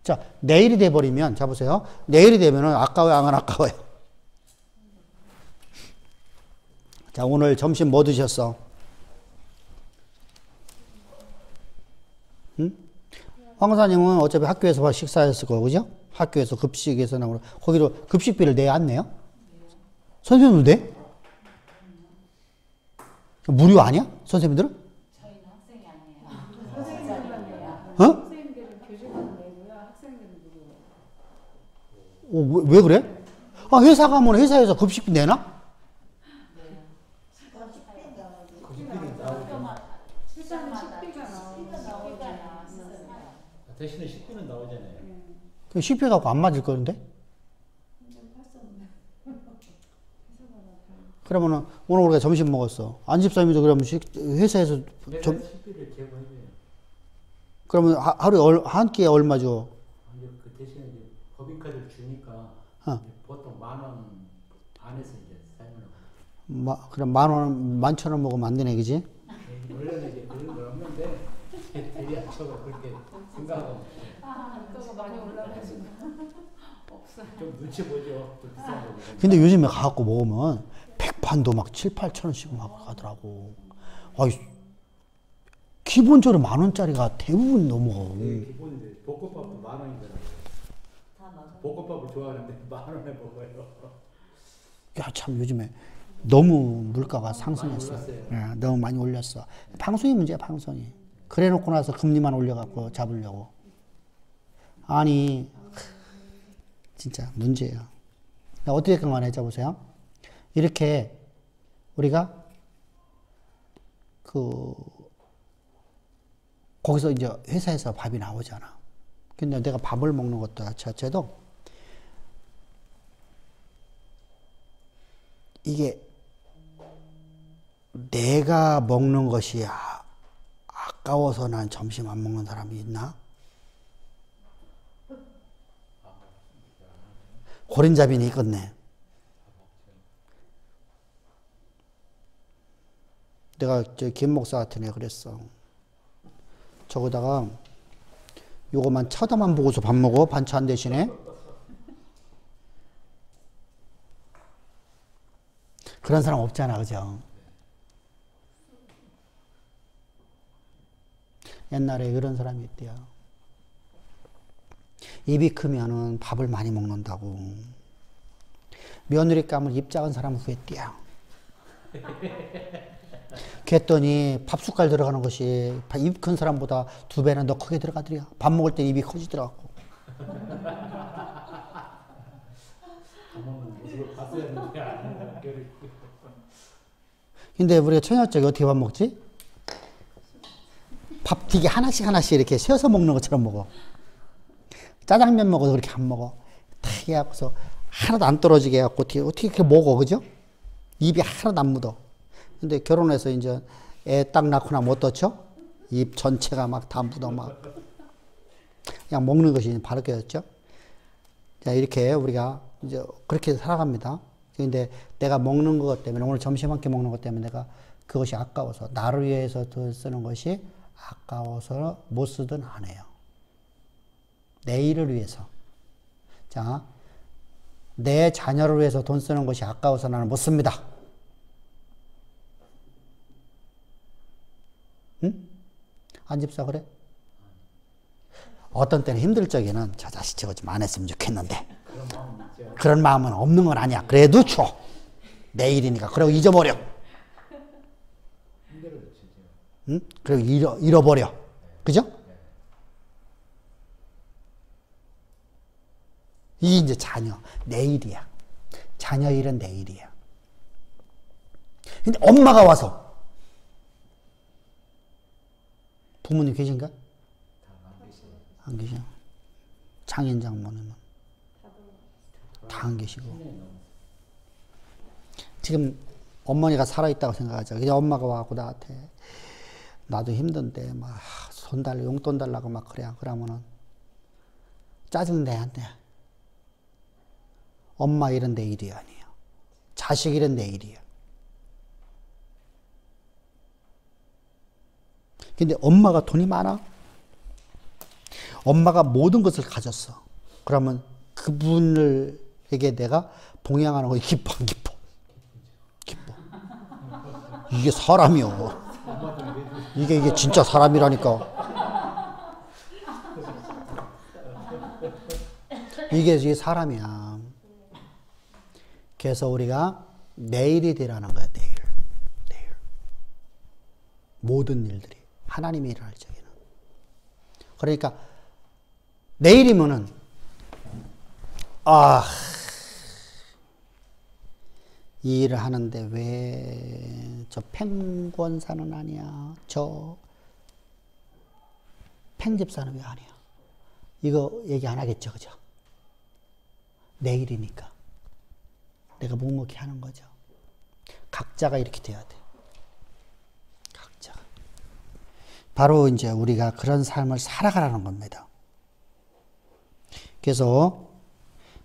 자, 내일이 돼버리면, 자, 보세요. 내일이 되면은 아까워요, 안 아까워요? 자, 오늘 점심 뭐 드셨어? 응? 황사님은 어차피 학교에서 식사했을 거고, 그죠? 학교에서 급식에서 나오는, 거기로 급식비를 내야 안 내요? 선생님도 내? 무료 아니야? 선생님들은? 저희는 학생이 아니에요. 선생님들만 내요. 어? 선생님들은 교직원 내고요. 학생들은 무료로. 왜 그래? 아, 회사 가면 회사에서 급식비 내나? 대신에 식비는 나오잖아요. 그 식비 갖고 안 맞을 거는데? 그러면은 오늘 우리가 점심 먹었어. 안집사님도 그러면 회사에서 식비를 제공해줘요. 그러면 하루에 한 끼에 얼마 줘? 그 대신에 이제 법인카드를 주니까 보통 10,000원 안에서 이제 사용을 하고. 그럼 10,000원, 11,000원 먹으면 안 되네, 그지? 원래는 이제 그런 건 없는데 대리학처가 그렇게 생각하고. 그거 많이 올라가지고 없어요. 좀 눈치 보죠. 좀 비싼 거. 근데 요즘에 가갖고 먹으면 백판도 막 7,000~8,000원씩 막 가더라고. 아이, 기본적으로 10,000원짜리가 대부분 넘어가. 기본인데 볶음밥도 10,000원이더라고요. 다 볶음밥을 좋아하는데 10,000원에 먹어요. 야, 참 요즘에 너무 물가가 상승했어. 많이 올랐어요. 예, 너무 많이 올렸어. 방송이 문제야, 방송이. 그래 놓고 나서 금리만 올려갖고 잡으려고. 아니, 진짜 문제예요. 어떻게 그만해줘 보세요. 이렇게 우리가 거기서 이제 회사에서 밥이 나오잖아. 근데 내가 밥을 먹는 것도 자체도 이게 내가 먹는 것이 아까워서 난 점심 안 먹는 사람이 있나? 고린자빈이 있겠네. 내가 김 목사 같은 애 그랬어. 저거다가 요거만 쳐다만 보고서 밥 먹어? 반찬 대신에? 그런 사람 없잖아, 그죠? 옛날에 그런 사람이 있대요. 입이 크면은 밥을 많이 먹는다고. 며느리 감을 입 작은 사람은 구했대요. 그랬더니 밥 숟갈 들어가는 것이 입 큰 사람보다 2배는 더 크게 들어가더래요. 밥 먹을 때 입이 커지더라고. 근데 우리가 처녀쪽에 어떻게 밥 먹지? 밥 되게 하나씩 하나씩 이렇게 세어서 먹는 것처럼 먹어. 짜장면 먹어도 그렇게 안 먹어. 탁 해갖고서 하나도 안 떨어지게 해갖고 어떻게 이렇게 먹어, 그죠? 입이 하나도 안 묻어. 근데 결혼해서 이제 애 딱 낳고 나면 어떻죠? 입 전체가 막 다 묻어, 막. 그냥 먹는 것이 바르게 됐죠? 자, 이렇게 우리가 이제 그렇게 살아갑니다. 근데 내가 먹는 것 때문에, 오늘 점심 한 끼 먹는 것 때문에 내가 그것이 아까워서, 나를 위해서 돈 쓰는 것이 아까워서 못 쓰든 안 해요. 내일을 위해서. 자, 내 자녀를 위해서 돈 쓰는 것이 아까워서 나는 못 씁니다. 응? 안 집사 그래? 어떤 때는 힘들 적에는 저 자식 저거 좀 안 했으면 좋겠는데 그런 마음은 없는 건 아니야. 그래도 줘. 내일이니까. 그리고 잊어버려. 응? 그리고 잃어버려. 그죠? 이게 이제 자녀. 내일이야. 자녀 일은 내일이야. 근데 엄마가 와서 부모님 계신가? 안 계셔. 장인 장모님은 다 안 계시고. 지금 어머니가 살아있다고 생각하죠. 그냥 엄마가 와갖고 나한테 나도 힘든데 막 손 달라 용돈 달라고 막 그래. 그러면은 짜증내야 돼. 엄마 일은 내 일이 아니에요. 자식 일은 내 일이에요. 근데 엄마가 돈이 많아? 엄마가 모든 것을 가졌어. 그러면 그분에게 내가 봉양하는 거 기뻐 안 기뻐? 기뻐. 이게 사람이요. 이게 진짜 사람이라니까. 이게 사람이야. 그래서 우리가 내일이 되라는 거야. 내일. 모든 일들이 하나님이 일어날 적에는. 그러니까 내일이면은 이 일을 하는데 왜 저 팽권사는 아니야? 저 팽집사는 왜 아니야? 이거 얘기 안 하겠죠, 그죠? 내일이니까 내가 묵묵히 하는 거죠. 각자가 이렇게 돼야 돼. 각자가. 바로 이제 우리가 그런 삶을 살아가라는 겁니다. 그래서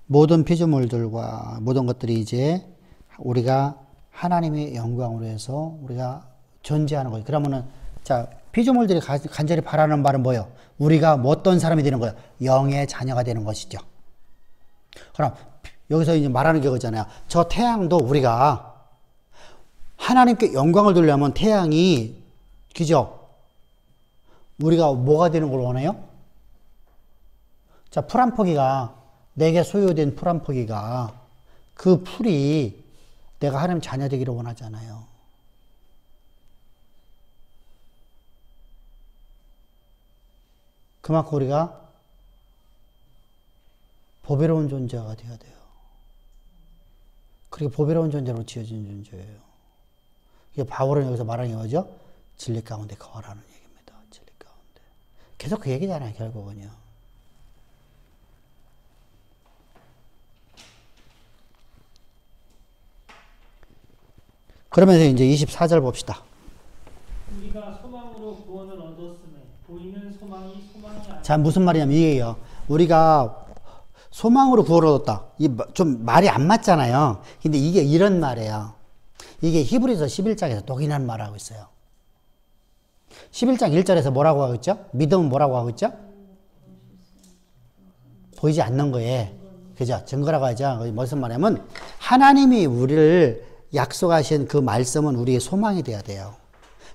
모든 피조물들과 모든 것들이 이제 우리가 하나님의 영광으로 해서 우리가 존재하는 거예요. 그러면은 자, 피조물들이 간절히 바라는 바는 뭐예요? 우리가 뭐 어떤 사람이 되는 거예요? 영의 자녀가 되는 것이죠. 그럼 여기서 이제 말하는 게 그거잖아요. 저 태양도 우리가 하나님께 영광을 돌려면 태양이, 그죠? 우리가 뭐가 되는 걸 원해요? 자, 풀 한 포기가 내게 소유된 풀 한 포기가 그 풀이 내가 하나님 자녀 되기를 원하잖아요. 그만큼 우리가 보배로운 존재가 되어야 돼요. 그리고 보배로운 존재로 지어진 존재예요. 이게 바울은 여기서 말하는 게 뭐죠? 진리 가운데 거하라는 얘기입니다. 진리 가운데. 계속 그 얘기잖아요, 결국은요. 그러면서 이제 24절 봅시다. 우리가 소망으로 구원을 얻었음에 보이는 소망이 아니라. 자, 무슨 말이냐면 이게요. 우리가 소망으로 구원을 얻었다. 좀 말이 안 맞잖아요. 근데 이게 이런 말이에요. 이게 히브리서 11장에서 독인한 말하고 있어요. 11장 1절에서 뭐라고 하고 있죠? 믿음은 뭐라고 하고 있죠? 보이지 않는 거에, 그죠? 증거라고 하죠. 무슨 말이냐면 하나님이 우리를 약속하신 그 말씀은 우리의 소망이 돼야 돼요.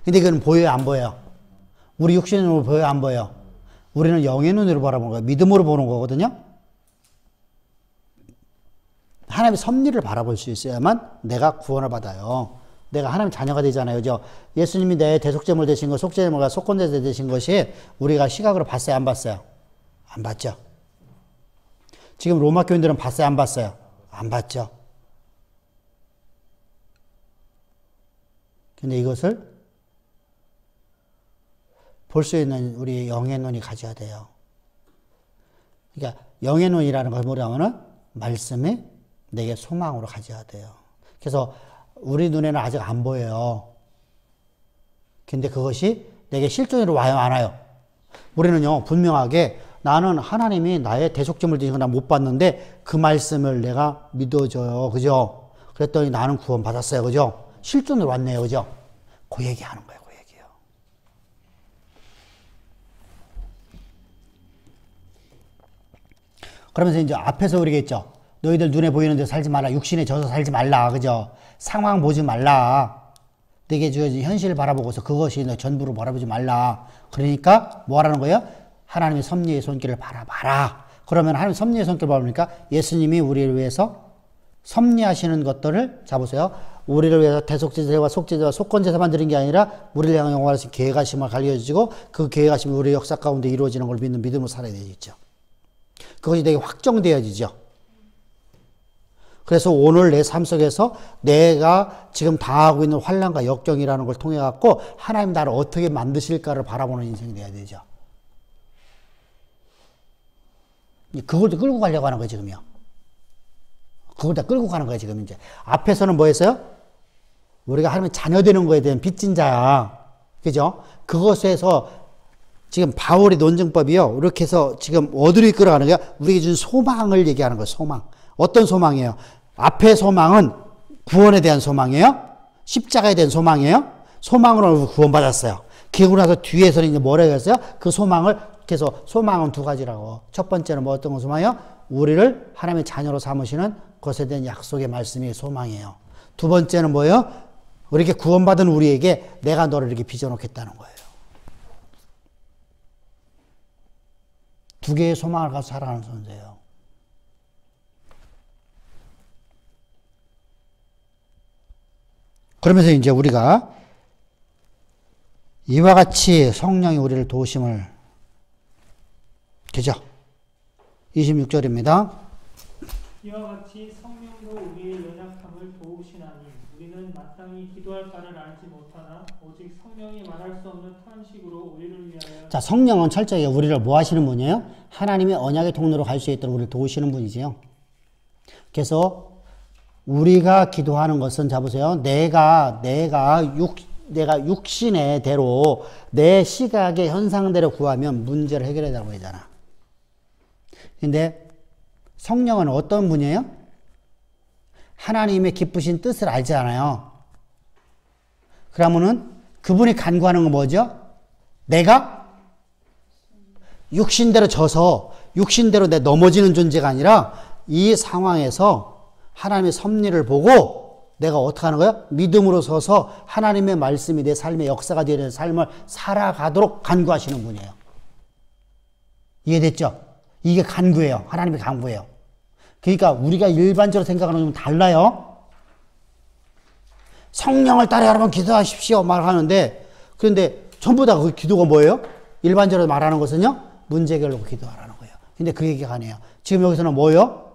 근데 그건 보여요, 안 보여요? 우리 육신의 눈으로 보여요, 안 보여요? 우리는 영의 눈으로 바라보는 거예요. 믿음으로 보는 거거든요. 하나님의 섭리를 바라볼 수 있어야만 내가 구원을 받아요. 내가 하나님 자녀가 되잖아요. 그죠? 예수님이 내 대속제물 되신 것, 속죄제물과 속건제 되신 것이 우리가 시각으로 봤어요, 안 봤어요? 안 봤죠. 지금 로마 교인들은 봤어요, 안 봤어요? 안 봤죠. 근데 이것을 볼 수 있는 우리 영의 눈이 가져야 돼요. 그러니까 영의 눈이라는 걸 뭐냐면은 말씀이 내게 소망으로 가져야 돼요. 그래서 우리 눈에는 아직 안 보여요. 근데 그것이 내게 실존으로 와요, 안 와요? 우리는요, 분명하게 나는 하나님이 나의 대속점을 드신 거 나 못 봤는데 그 말씀을 내가 믿어줘요. 그죠? 그랬더니 나는 구원 받았어요. 그죠? 실존으로 왔네요. 그죠? 그 얘기 하는 거예요. 그 얘기요. 그러면서 이제 앞에서 그러겠죠. 너희들 눈에 보이는 데 살지 말라. 육신에 져서 살지 말라. 그죠? 상황 보지 말라. 내게 주어진 현실을 바라보고서 그것이 너 전부로 바라보지 말라. 그러니까 뭐 하라는 거예요? 하나님의 섭리의 손길을 바라봐라. 그러면 하나님의 섭리의 손길을 바라보니까 예수님이 우리를 위해서 섭리하시는 것들을 잡으세요. 우리를 위해서 대속제사와 속죄제와 속건제사만 드린 게 아니라 우리를 향한 영원하신 계획하심을 알려주시고 그 계획하심이 우리의 역사 가운데 이루어지는 걸 믿는 믿음으로 살아야 되겠죠. 그것이 되게 확정되어지죠. 그래서 오늘 내 삶 속에서 내가 지금 당하고 있는 환난과 역경이라는 걸 통해 갖고 하나님 나를 어떻게 만드실까를 바라보는 인생이 돼야 되죠. 그걸 다 끌고 가려고 하는 거예요, 지금요. 그걸 다 끌고 가는 거예요, 지금 이제. 앞에서는 뭐 했어요? 우리가 하나님의 자녀 되는 거에 대한 빚진 자야. 그죠? 그것에서 지금 바울의 논증법이요. 이렇게 해서 지금 어디로 이끌어가는 거야? 우리에게 준 소망을 얘기하는 거예요, 소망. 어떤 소망이에요? 앞의 소망은 구원에 대한 소망이에요? 십자가에 대한 소망이에요? 소망으로 구원받았어요. 그러고 나서 뒤에서는 이제 뭐라고 했어요? 그 소망을, 그래서 소망은 두 가지라고. 첫 번째는 뭐 어떤 소망이에요? 우리를 하나님의 자녀로 삼으시는 것에 대한 약속의 말씀이 소망이에요. 두 번째는 뭐예요? 이렇게 구원받은 우리에게 내가 너를 이렇게 빚어놓겠다는 거예요. 두 개의 소망을 가지고 살아가는 존재예요. 그러면서 이제 우리가 이와 같이 성령이 우리를 도우심을, 그죠? 26절입니다. 이와 같이 성령도 우리의 연약함을 도우시나니 우리는 마땅히 기도할 바를 알지 못하나 오직 성령이 말할 수 없는 탄식으로 우리를 위하여. 자, 성령은 철저히 우리를 뭐 하시는 분이에요? 하나님의 언약의 통로로 갈 수 있도록 우리를 도우시는 분이지요. 그래서 우리가 기도하는 것은, 잡으세요. 내가 육신의 대로 내 시각의 현상대로 구하면 문제를 해결해야 된다고 하잖아. 근데 성령은 어떤 분이에요? 하나님의 기쁘신 뜻을 알잖아요. 그러면은 그분이 간구하는 건 뭐죠? 내가 육신대로 져서 육신대로 내 넘어지는 존재가 아니라 이 상황에서 하나님의 섭리를 보고 내가 어떻게 하는 거야? 믿음으로 서서 하나님의 말씀이 내 삶의 역사가 되는 삶을 살아가도록 간구하시는 분이에요. 이해됐죠? 이게 간구예요. 하나님의 간구예요. 그러니까 우리가 일반적으로 생각하는 건 좀 달라요. 성령을 따라 여러분 기도하십시오 말하는데 그런데 전부 다 그 기도가 뭐예요? 일반적으로 말하는 것은요. 문제 해결로 기도하라는 거예요. 근데 그 얘기가 아니에요. 지금 여기서는 뭐예요?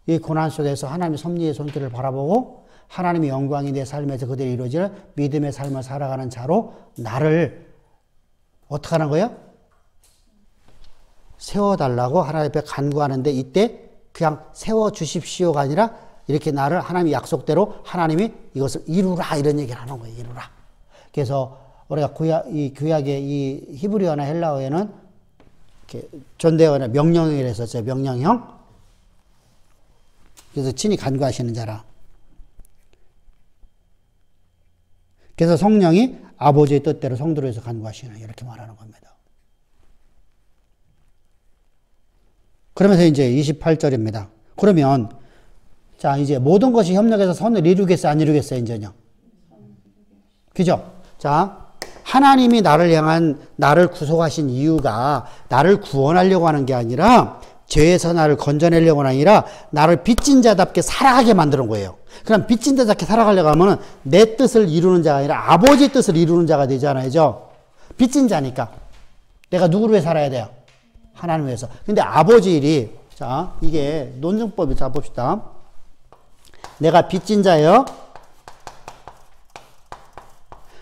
이 고난 속에서 하나님의 섭리의 손길을 바라보고 하나님의 영광이 내 삶에서 그대로 이루어지는 믿음의 삶을 살아가는 자로 나를 어떻게 하는 거예요? 세워달라고 하나님 앞에 간구하는데 이때 그냥 세워주십시오가 아니라 이렇게 나를 하나님의 약속대로 하나님이 이것을 이루라 이런 얘기를 하는 거예요. 이루라. 그래서 우리가 이 구약의 이 히브리어나 헬라어에는 이렇게 존대어나 명령형이라 했었죠. 명령형. 그래서 친히 간구하시는 자라. 그래서 성령이 아버지의 뜻대로 성도를 위해서 간구하시는 이렇게 말하는 겁니다. 그러면서 이제 28절입니다. 그러면 자 이제 모든 것이 협력해서 선을 이루겠어요? 안 이루겠어요? 이제요. 그죠? 자 하나님이 나를 향한 나를 구속하신 이유가 나를 구원하려고 하는 게 아니라 죄에서 나를 건져내려고 하는 아니라 나를 빚진 자답게 살아가게 만드는 거예요. 그럼 빚진 자답게 살아가려고 하면 내 뜻을 이루는 자가 아니라 아버지 뜻을 이루는 자가 되잖아요. 빚진 자니까 내가 누구를 위해 살아야 돼요? 하나님 위해서. 근데 아버지 일이 자 이게 논증법이 자 봅시다. 내가 빚진 자예요.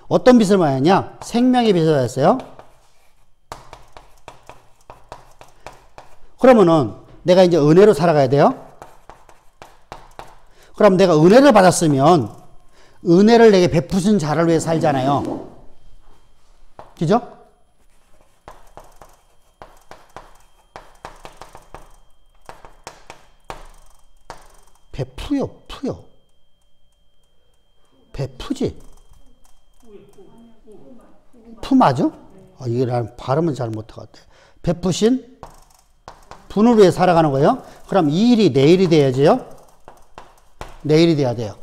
어떤 빚을 받았냐? 생명의 빚을 받았어요. 그러면은 내가 이제 은혜로 살아가야 돼요. 그럼 내가 은혜를 받았으면 은혜를 내게 베푸신 자를 위해 살잖아요. 그죠? 베푸요. 베푸지. 푸 맞아? 이게 난 발음은 잘 못하겠대. 베푸신 분을 위해 살아가는 거예요. 그럼 이 일이 내일이 돼야지요. 내일이 돼야 돼요.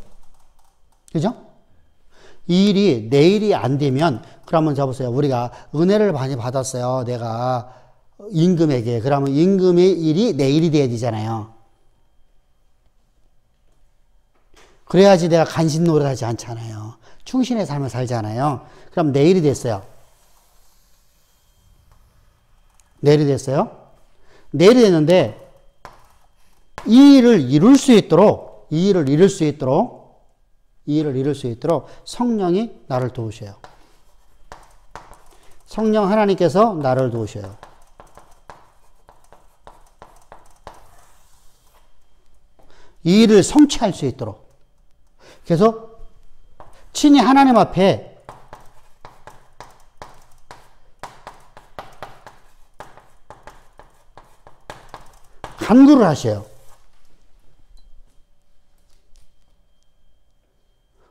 그죠? 이 일이 내일이 안 되면 그러면 잡으세요. 우리가 은혜를 많이 받았어요. 내가 임금에게. 그러면 임금의 일이 내일이 돼야 되잖아요. 그래야지 내가 간신 노릇하지 않잖아요. 충신의 삶을 살잖아요. 그럼 내일이 됐어요. 내일이 됐어요. 내일이 됐는데 이 일을 이룰 수 있도록 성령이 나를 도우셔요. 성령 하나님께서 나를 도우셔요. 이 일을 성취할 수 있도록. 그래서 친히 하나님 앞에 간구를 하셔요.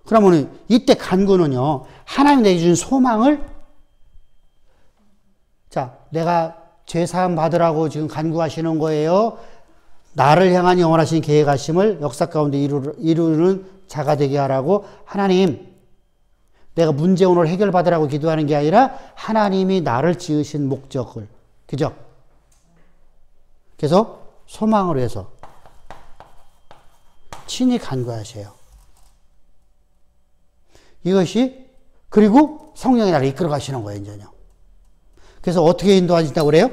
그러면 이때 간구는요, 하나님 내게 주신 소망을, 자, 내가 죄사함 받으라고 지금 간구하시는 거예요. 나를 향한 영원하신 계획하심을 역사 가운데 이루는 자가 되게 하라고. 하나님, 내가 문제 오늘 해결받으라고 기도하는 게 아니라 하나님이 나를 지으신 목적을, 그죠? 그래서 소망을 위해서 친히 간구하세요. 이것이, 그리고 성령이 나를 이끌어 가시는 거예요, 이제요. 그래서 어떻게 인도하신다고 그래요?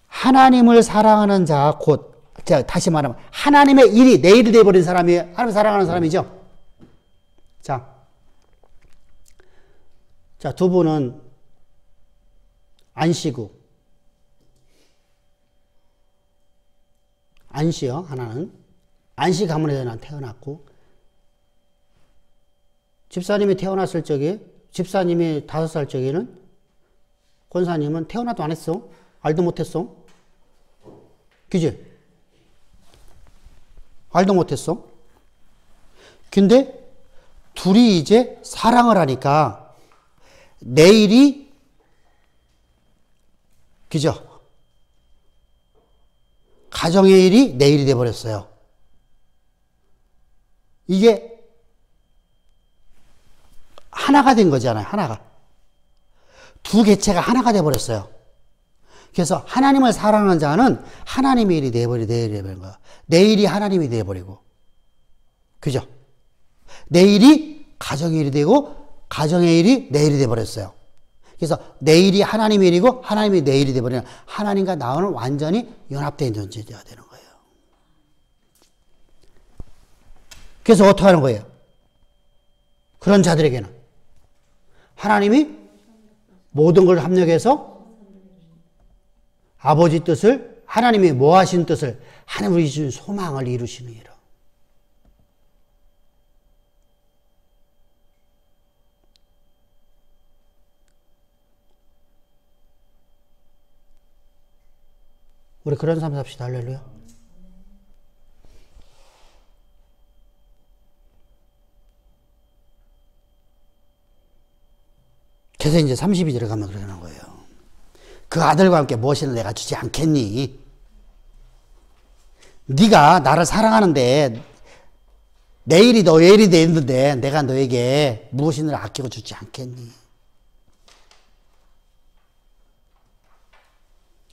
하나님을 사랑하는 자, 곧, 제가 다시 말하면, 하나님의 일이 내 일이 되어버린 사람이, 하나님을 사랑하는 사람이죠? 자, 두 분은 안시고, 안시요, 하나는. 안시 가문에서 태어났고, 집사님이 태어났을 적에, 집사님이 5살 적에는, 권사님은 태어나도 안 했어. 알도 못했어. 그지? 알도 못했어. 근데, 둘이 이제 사랑을 하니까, 내일이, 그죠? 가정의 일이 내일이 돼버렸어요. 이게 하나가 된 거잖아요. 하나가. 두 개체가 하나가 돼버렸어요. 그래서 하나님을 사랑하는 자는 하나님의 일이 돼버린 거야. 내 일이 하나님이 돼버리고. 그죠? 내 일이 가정의 일이 되고 가정의 일이 내 일이 돼버렸어요. 그래서 내 일이 하나님의 일이고 하나님이 내 일이 돼버리는 하나님과 나는 완전히 연합된 존재가 되는 거예요. 그래서 어떻게 하는 거예요? 그런 자들에게는 하나님이 모든 걸 합력해서 아버지 뜻을 하나님이 뭐 하신 뜻을 하나님이 주신 소망을 이루시는 이라. 우리 그런 삶 삽시다. 할렐루야. 그래서 이제 32절에 가면 그러는 거예요. 그 아들과 함께 무엇이나 내가 주지 않겠니? 네가 나를 사랑하는데 내 일이 너의 일이 돼 있는데 내가 너에게 무엇이나 아끼고 주지 않겠니?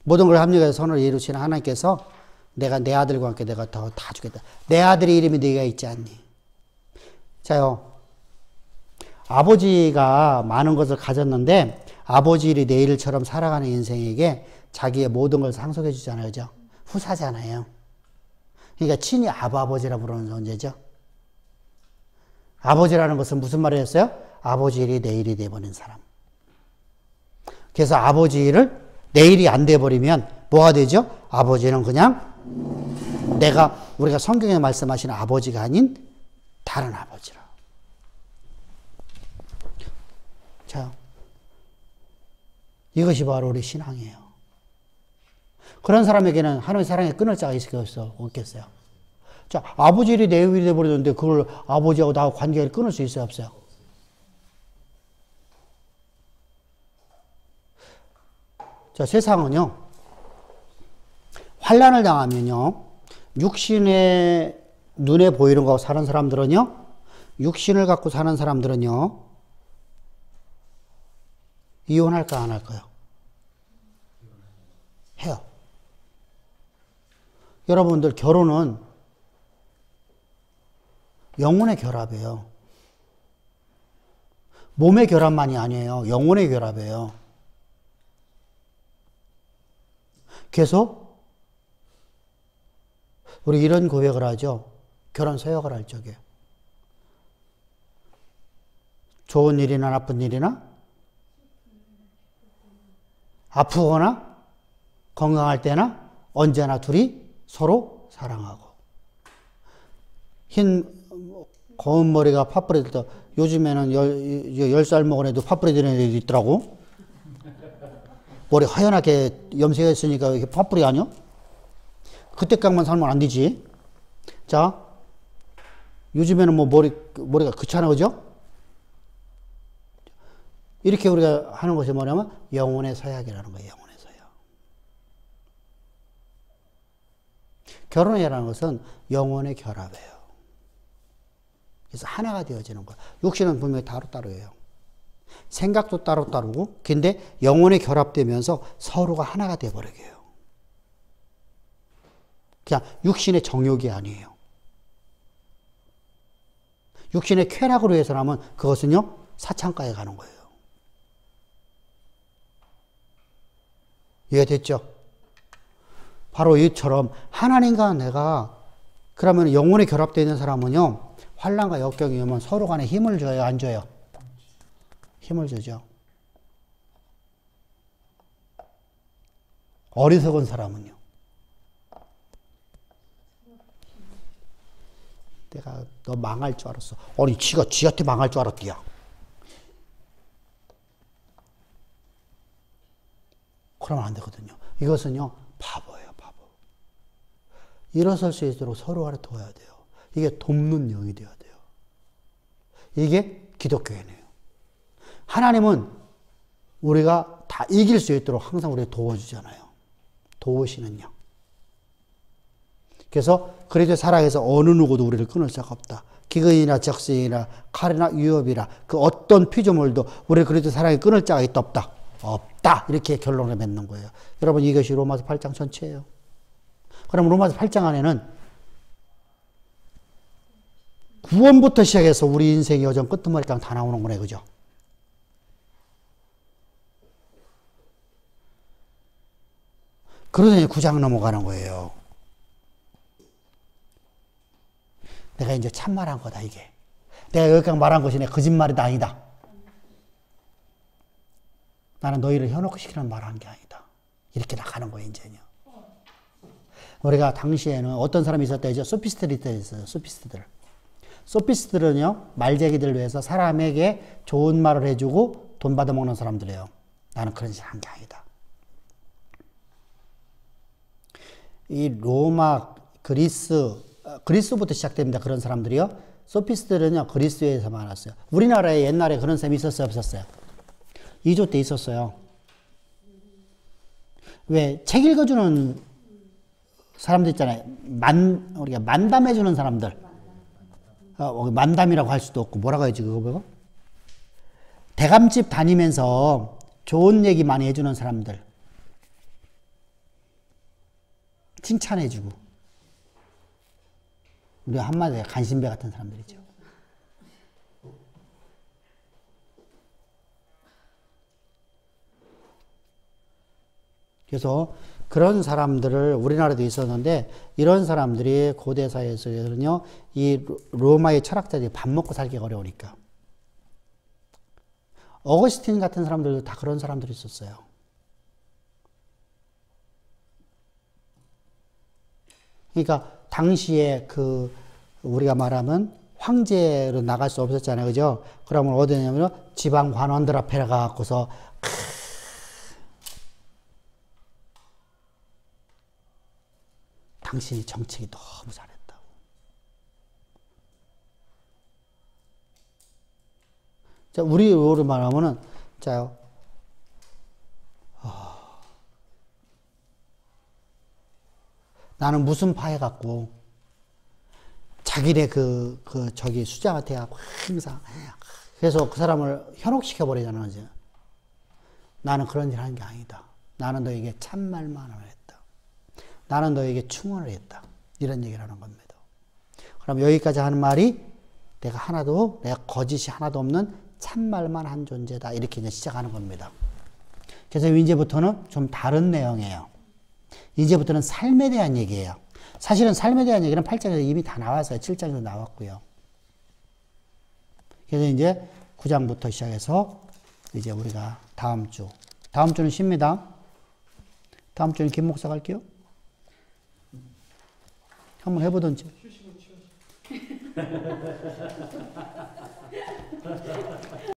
모든 걸 합력해서 선을 이루시는 하나님께서 내가 내 아들과 함께 내가 다 주겠다. 내 아들의 이름이 네가 있지 않니? 자요. 아버지가 많은 것을 가졌는데 아버지 일이 내 일처럼 살아가는 인생에게 자기의 모든 걸 상속해 주잖아요. 그죠? 후사잖아요. 그러니까 친히 아버지라 부르는 존재죠. 아버지라는 것은 무슨 말을 했어요? 아버지 일이 내 일이 돼버린 사람. 그래서 아버지 일을 내 일이 안 돼버리면 뭐가 되죠? 아버지는 그냥 우리가 성경에 말씀하시는 아버지가 아닌 다른 아버지라. 자, 이것이 바로 우리 신앙이에요. 그런 사람에게는 하나님의 사랑에 끊을 자가 없겠어요? 자, 아버지 일이 내 일이 돼버렸는데 그걸 아버지하고 나하고 관계를 끊을 수 있어요? 없어요? 자, 세상은요, 환난을 당하면요, 육신의 눈에 보이는 거 사는 사람들은요, 육신을 갖고 사는 사람들은요, 이혼할까 안 할까요? 해요. 여러분들 결혼은 영혼의 결합이에요. 몸의 결합만이 아니에요. 영혼의 결합이에요. 그래서 우리 이런 고백을 하죠. 결혼 서약을 할 적에. 좋은 일이나 나쁜 일이나 아프거나 건강할 때나 언제나 둘이 서로 사랑하고. 흰 검은 머리가 팥불이 들다. 요즘에는 10살 먹은 애도 팥불이 되는 애도 있더라고. 머리 하얀하게 염색했으니까 이게 팥불이 아니야? 그때까지만 살면 안 되지. 자, 요즘에는 뭐 머리가 그렇잖아, 그죠? 이렇게 우리가 하는 것이 뭐냐면 영혼의 서약이라는 거예요. 영혼의 서약. 결혼이라는 것은 영혼의 결합이에요. 그래서 하나가 되어지는 거예요. 육신은 분명히 따로따로예요. 생각도 따로따로고, 근데 영혼이 결합되면서 서로가 하나가 되어버리게 해요. 그냥 육신의 정욕이 아니에요. 육신의 쾌락으로 해서라면 그것은요, 사창가에 가는 거예요. 이해됐죠? 바로 이처럼 하나님과 내가, 그러면 영혼이 결합되어 있는 사람은요, 환난과 역경이 오면 서로 간에 힘을 줘요, 안 줘요? 힘을 주죠. 어리석은 사람은요, 내가 너 망할 줄 알았어. 아니, 지한테 망할 줄 알았디야. 그러면 안 되거든요. 이것은요, 바보예요, 바보. 일어설 수 있도록 서로 간에 도와야 돼요. 이게 돕는 영이 되어야 돼요. 이게 기독교회네요. 하나님은 우리가 다 이길 수 있도록 항상 우리를 도와주잖아요. 도우시는 영. 그래서 그리스도의 사랑에서 어느 누구도 우리를 끊을 자가 없다. 기근이나 적신이나 칼이나 위협이나 그 어떤 피조물도 우리를 그리스도의 사랑에 끊을 자가 있다 없다. 없다. 이렇게 결론을 맺는 거예요. 여러분 이것이 로마서 8장 전체예요. 그럼 로마서 8장 안에는 구원부터 시작해서 우리 인생의 여정 끝머리까지 다 나오는 거네. 그죠? 그러다 이제 9장 넘어가는 거예요. 내가 이제 참말한 거다, 이게. 내가 여기까지 말한 것이 내 거짓말이다, 아니다. 나는 너희를 현혹시키는 말을 한 게 아니다. 이렇게 나가는 거예요, 이제는요. 우리가 당시에는 어떤 사람이 있었다, 이제 소피스트들이 있어요, 소피스트들. 소피스트들은요, 말재기들을 위해서 사람에게 좋은 말을 해주고 돈 받아먹는 사람들이에요. 나는 그런 짓을 한 게 아니다. 이 로마, 그리스부터 시작됩니다. 그런 사람들이요. 소피스트들은요, 그리스에서 많았어요. 우리나라에 옛날에 그런 셈이 있었어요, 없었어요? 2조 때 있었어요. 왜? 책 읽어주는 사람들 있잖아요. 우리가 만담해주는 사람들. 만담이라고 할 수도 없고, 뭐라고 해야지, 그거 보고? 대감집 다니면서 좋은 얘기 많이 해주는 사람들. 칭찬해주고. 우리 한마디에 간신배 같은 사람들이죠. 그래서 그런 사람들을 우리나라도 있었는데 이런 사람들이 고대 사회에서는요, 이 로마의 철학자들이 밥 먹고 살기 어려우니까. 어거스틴 같은 사람들도 다 그런 사람들이 있었어요. 그러니까 당시에 그 우리가 말하면 황제로 나갈 수 없었잖아요, 그죠? 그러면 어디냐면 지방 관원들 앞에 가갖고서 당신이 정책이 너무 잘했다고. 자, 우리로 말하면은 자요. 나는 무슨 파해 갖고 자기네 저기 수장한테 하고 항상 그래서 그 사람을 현혹시켜 버리잖아요. 이제. 나는 그런 일 하는 게 아니다. 나는 너에게 참말만 했다. 나는 너에게 충원을 했다. 이런 얘기를 하는 겁니다. 그럼 여기까지 하는 말이 내가 거짓이 하나도 없는 참말만 한 존재다. 이렇게 이제 시작하는 겁니다. 그래서 이제부터는 좀 다른 내용이에요. 이제부터는 삶에 대한 얘기예요. 사실은 삶에 대한 얘기는 8장에서 이미 다 나왔어요. 7장에서 나왔고요. 그래서 이제 9장부터 시작해서 이제 우리가 다음 주는 쉽니다. 다음 주는 김 목사 갈게요. 한번 해보던지.